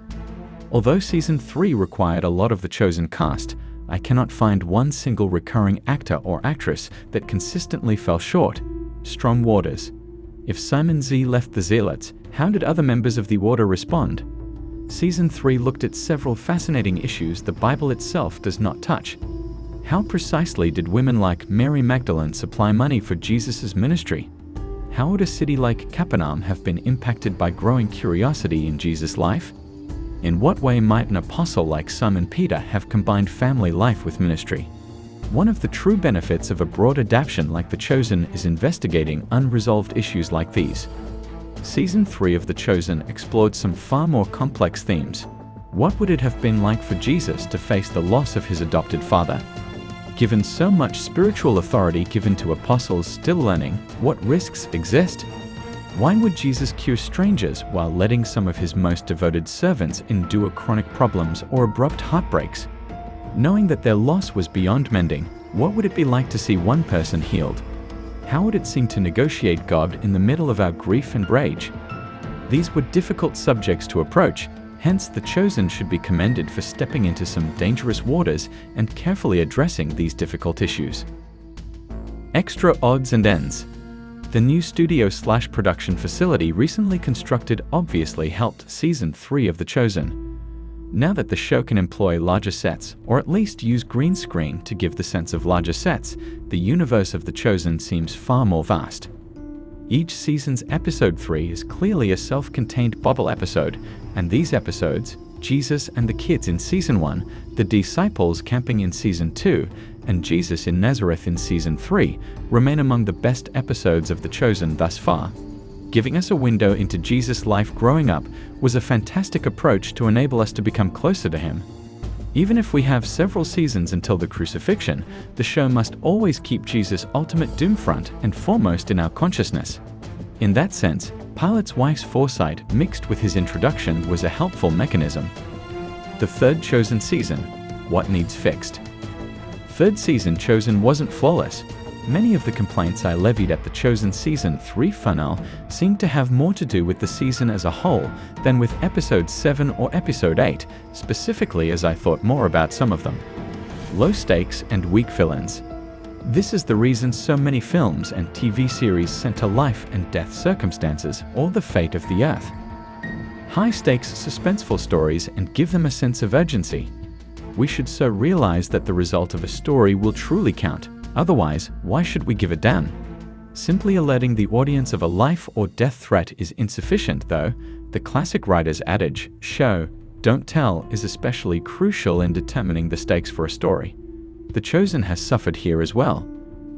Although Season 3 required a lot of the Chosen cast, I cannot find one single recurring actor or actress that consistently fell short. Strong Waters. If Simon Z left the Zealots, how did other members of the Order respond? Season 3 looked at several fascinating issues the Bible itself does not touch. How precisely did women like Mary Magdalene supply money for Jesus' ministry? How would a city like Capernaum have been impacted by growing curiosity in Jesus' life? In what way might an apostle like Simon Peter have combined family life with ministry? One of the true benefits of a broad adaptation like The Chosen is investigating unresolved issues like these. Season 3 of The Chosen explored some far more complex themes. What would it have been like for Jesus to face the loss of his adopted father? Given so much spiritual authority given to apostles still learning, what risks exist? Why would Jesus cure strangers while letting some of his most devoted servants endure chronic problems or abrupt heartbreaks? Knowing that their loss was beyond mending, what would it be like to see one person healed? How would it seem to negotiate God in the middle of our grief and rage? These were difficult subjects to approach. Hence, The Chosen should be commended for stepping into some dangerous waters and carefully addressing these difficult issues. Extra odds and ends. The new studio/production facility recently constructed obviously helped Season 3 of The Chosen. Now that the show can employ larger sets, or at least use green screen to give the sense of larger sets, the universe of The Chosen seems far more vast. Each season's episode 3 is clearly a self-contained bubble episode, and these episodes, Jesus and the kids in Season 1, the disciples camping in Season 2, and Jesus in Nazareth in Season 3, remain among the best episodes of The Chosen thus far. Giving us a window into Jesus' life growing up was a fantastic approach to enable us to become closer to him. Even if we have several seasons until the crucifixion, the show must always keep Jesus' ultimate doom front and foremost in our consciousness. In that sense, Pilate's wife's foresight mixed with his introduction was a helpful mechanism. The third Chosen season, what needs fixed? Third season Chosen wasn't flawless. Many of the complaints I levied at the Chosen Season 3 finale seemed to have more to do with the season as a whole than with Episode 7 or Episode 8, specifically as I thought more about some of them. Low stakes and weak villains. This is the reason so many films and TV series center life and death circumstances or the fate of the Earth. High stakes, suspenseful stories and give them a sense of urgency. We should so realize that the result of a story will truly count. Otherwise, why should we give a damn? Simply alerting the audience of a life or death threat is insufficient, though. The classic writer's adage, show, don't tell, is especially crucial in determining the stakes for a story. The Chosen has suffered here as well.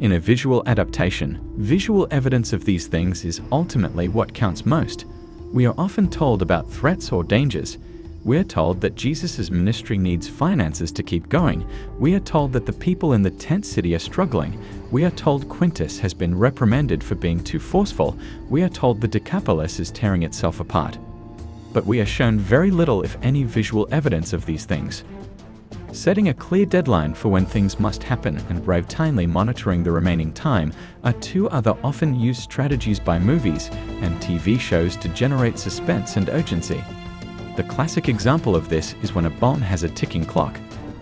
In a visual adaptation, visual evidence of these things is ultimately what counts most. We are often told about threats or dangers. We're told that Jesus' ministry needs finances to keep going. We are told that the people in the tent city are struggling. We are told Quintus has been reprimanded for being too forceful. We are told the Decapolis is tearing itself apart. But we are shown very little, if any, visual evidence of these things. Setting a clear deadline for when things must happen and bravetimely monitoring the remaining time are two other often used strategies by movies and TV shows to generate suspense and urgency. The classic example of this is when a bomb has a ticking clock.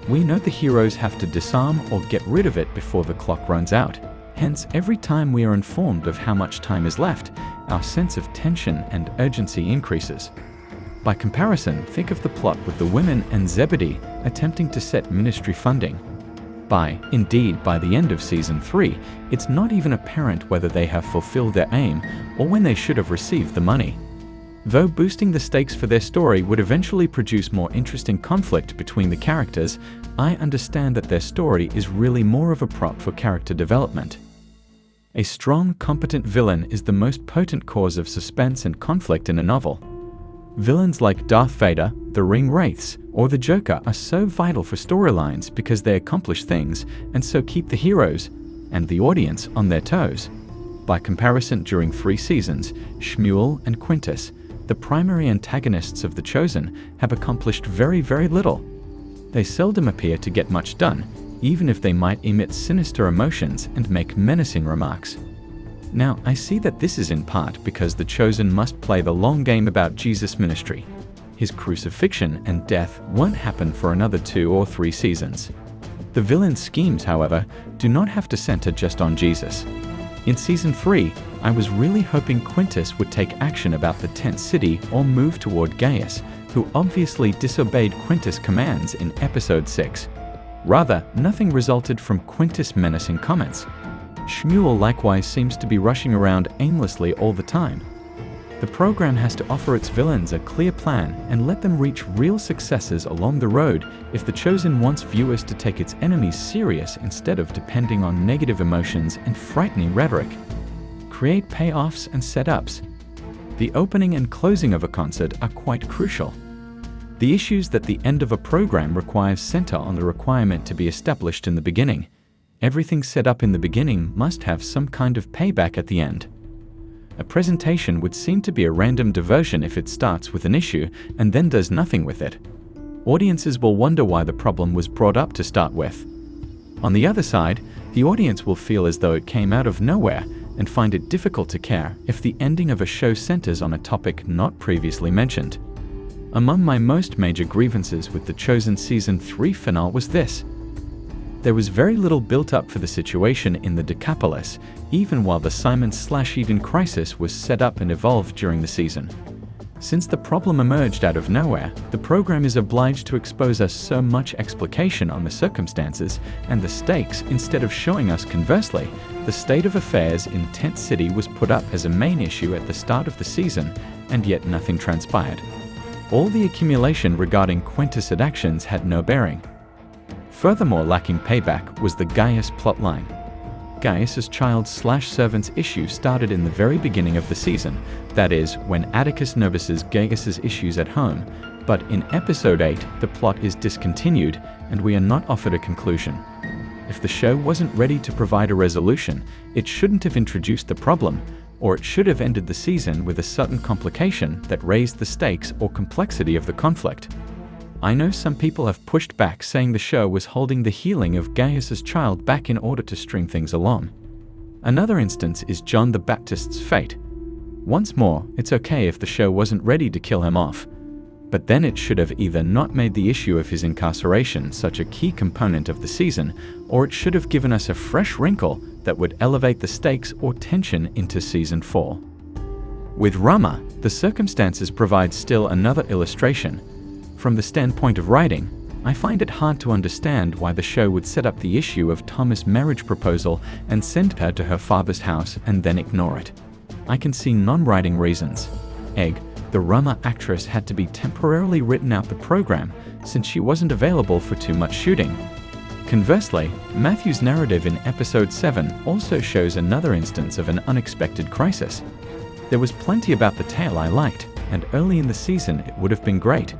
We know the heroes have to disarm or get rid of it before the clock runs out. Hence, every time we are informed of how much time is left, our sense of tension and urgency increases. By comparison, think of the plot with the women and Zebedee attempting to set ministry funding. Indeed, by the end of Season 3, it's not even apparent whether they have fulfilled their aim or when they should have received the money. Though boosting the stakes for their story would eventually produce more interesting conflict between the characters, I understand that their story is really more of a prop for character development. A strong, competent villain is the most potent cause of suspense and conflict in a novel. Villains like Darth Vader, the Ring Wraiths, or the Joker are so vital for storylines because they accomplish things and so keep the heroes and the audience on their toes. By comparison, during 3 seasons, Shmuel and Quintus, the primary antagonists of The Chosen, have accomplished very, very little. They seldom appear to get much done, even if they might emit sinister emotions and make menacing remarks. Now, I see that this is in part because The Chosen must play the long game about Jesus' ministry. His crucifixion and death won't happen for another 2 or 3 seasons. The villain's schemes, however, do not have to center just on Jesus. In Season 3, I was really hoping Quintus would take action about the tent city or move toward Gaius, who obviously disobeyed Quintus' commands in Episode 6. Rather, nothing resulted from Quintus' menacing comments. Shmuel likewise seems to be rushing around aimlessly all the time. The program has to offer its villains a clear plan and let them reach real successes along the road if The Chosen wants viewers to take its enemies serious instead of depending on negative emotions and frightening rhetoric. Create payoffs and setups. The opening and closing of a concert are quite crucial. The issues that the end of a program requires center on the requirement to be established in the beginning. Everything set up in the beginning must have some kind of payback at the end. A presentation would seem to be a random diversion if it starts with an issue and then does nothing with it. Audiences will wonder why the problem was brought up to start with. On the other side, the audience will feel as though it came out of nowhere and find it difficult to care if the ending of a show centers on a topic not previously mentioned. Among my most major grievances with The Chosen Season 3 finale was this. There was very little built up for the situation in the Decapolis, even while the Simon/Eden crisis was set up and evolved during the season. Since the problem emerged out of nowhere, the program is obliged to expose us so much explication on the circumstances and the stakes instead of showing us conversely. The state of affairs in Tent City was put up as a main issue at the start of the season, and yet nothing transpired. All the accumulation regarding Quintus' actions had no bearing. Furthermore, lacking payback was the Gaius plotline. Gaius' child/servant's issue started in the very beginning of the season, that is, when Atticus notices Gaius' issues at home, but in episode 8 the plot is discontinued and we are not offered a conclusion. If the show wasn't ready to provide a resolution, it shouldn't have introduced the problem, or it should have ended the season with a sudden complication that raised the stakes or complexity of the conflict. I know some people have pushed back, saying the show was holding the healing of Gaius' child back in order to string things along. Another instance is John the Baptist's fate. Once more, it's okay if the show wasn't ready to kill him off, but then it should have either not made the issue of his incarceration such a key component of the season, or it should have given us a fresh wrinkle that would elevate the stakes or tension into season 4. With Rama, the circumstances provide still another illustration. From the standpoint of writing, I find it hard to understand why the show would set up the issue of Thomas' marriage proposal and send her to her father's house and then ignore it. I can see non-writing reasons. The Rama actress had to be temporarily written out the program since she wasn't available for too much shooting. Conversely, Matthew's narrative in episode 7 also shows another instance of an unexpected crisis. There was plenty about the tale I liked, and early in the season it would have been great,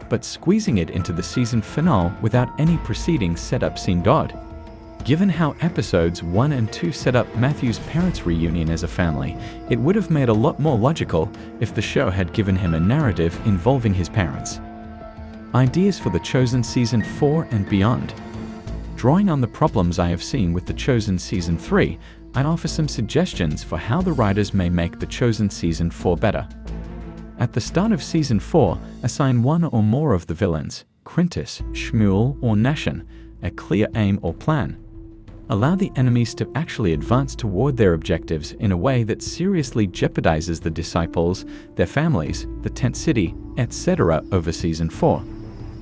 but squeezing it into the season finale without any preceding setup seemed odd. Given how episodes 1 and 2 set up Matthew's parents' reunion as a family, it would have made a lot more logical if the show had given him a narrative involving his parents. Ideas for The Chosen Season 4 and beyond. Drawing on the problems I have seen with The Chosen Season 3, I'd offer some suggestions for how the writers may make The Chosen Season 4 better. At the start of Season 4, assign one or more of the villains, Quintus, Shmuel, or Nashon, a clear aim or plan. Allow the enemies to actually advance toward their objectives in a way that seriously jeopardizes the disciples, their families, the tent city, etc. over Season 4.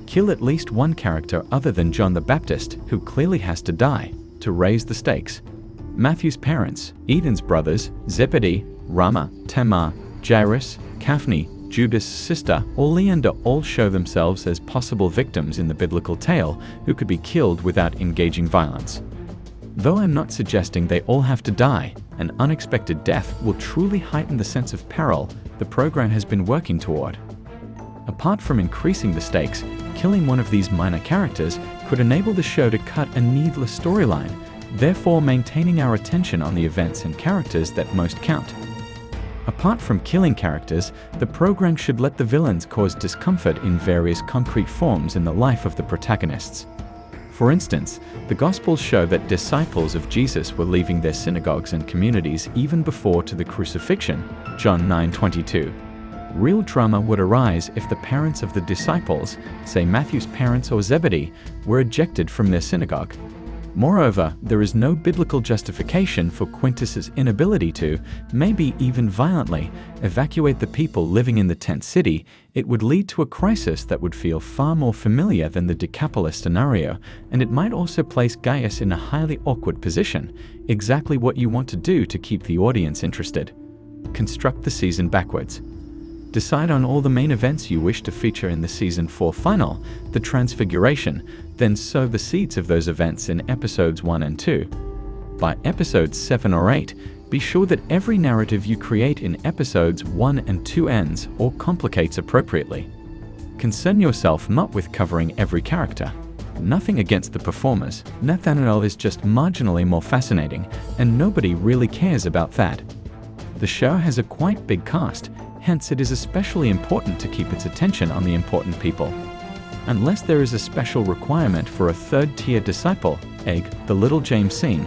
Kill at least one character other than John the Baptist, who clearly has to die, to raise the stakes. Matthew's parents, Eden's brothers, Zebedee, Rama, Tamar, Jairus, Caphne, Judas' sister, or Leander all show themselves as possible victims in the biblical tale who could be killed without engaging violence. Though I'm not suggesting they all have to die, an unexpected death will truly heighten the sense of peril the program has been working toward. Apart from increasing the stakes, killing one of these minor characters could enable the show to cut a needless storyline, therefore maintaining our attention on the events and characters that most count. Apart from killing characters, the program should let the villains cause discomfort in various concrete forms in the life of the protagonists. For instance, the Gospels show that disciples of Jesus were leaving their synagogues and communities even before to the crucifixion, John 9:22. Real drama would arise if the parents of the disciples, say Matthew's parents or Zebedee, were ejected from their synagogue. Moreover, there is no biblical justification for Quintus's inability to, maybe even violently, evacuate the people living in the tent city. It would lead to a crisis that would feel far more familiar than the Decapolis scenario, and it might also place Gaius in a highly awkward position, exactly what you want to do to keep the audience interested. Construct the season backwards. Decide on all the main events you wish to feature in the Season 4 final, the Transfiguration, then sow the seeds of those events in episodes 1 and 2. By episodes 7 or 8, be sure that every narrative you create in episodes 1 and 2 ends or complicates appropriately. Concern yourself not with covering every character. Nothing against the performers, Nathanael is just marginally more fascinating, and nobody really cares about that. The show has a quite big cast, hence it is especially important to keep its attention on the important people. Unless there is a special requirement for a third-tier disciple, the little James scene,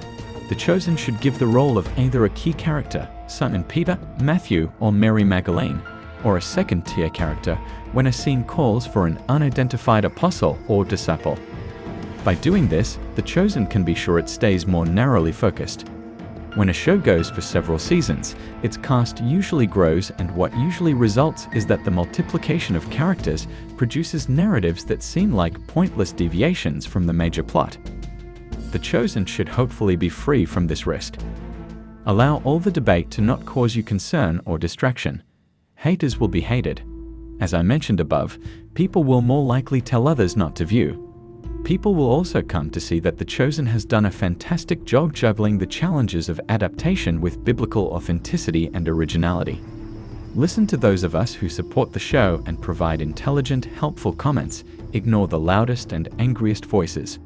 The Chosen should give the role of either a key character, Simon Peter, Matthew, or Mary Magdalene, or a second-tier character when a scene calls for an unidentified apostle or disciple. By doing this, The Chosen can be sure it stays more narrowly focused. When a show goes for several seasons, its cast usually grows, and what usually results is that the multiplication of characters produces narratives that seem like pointless deviations from the major plot. The Chosen should hopefully be free from this risk. Allow all the debate to not cause you concern or distraction. Haters will be hated. As I mentioned above, people will more likely tell others not to view. People will also come to see that The Chosen has done a fantastic job juggling the challenges of adaptation with biblical authenticity and originality. Listen to those of us who support the show and provide intelligent, helpful comments. Ignore the loudest and angriest voices.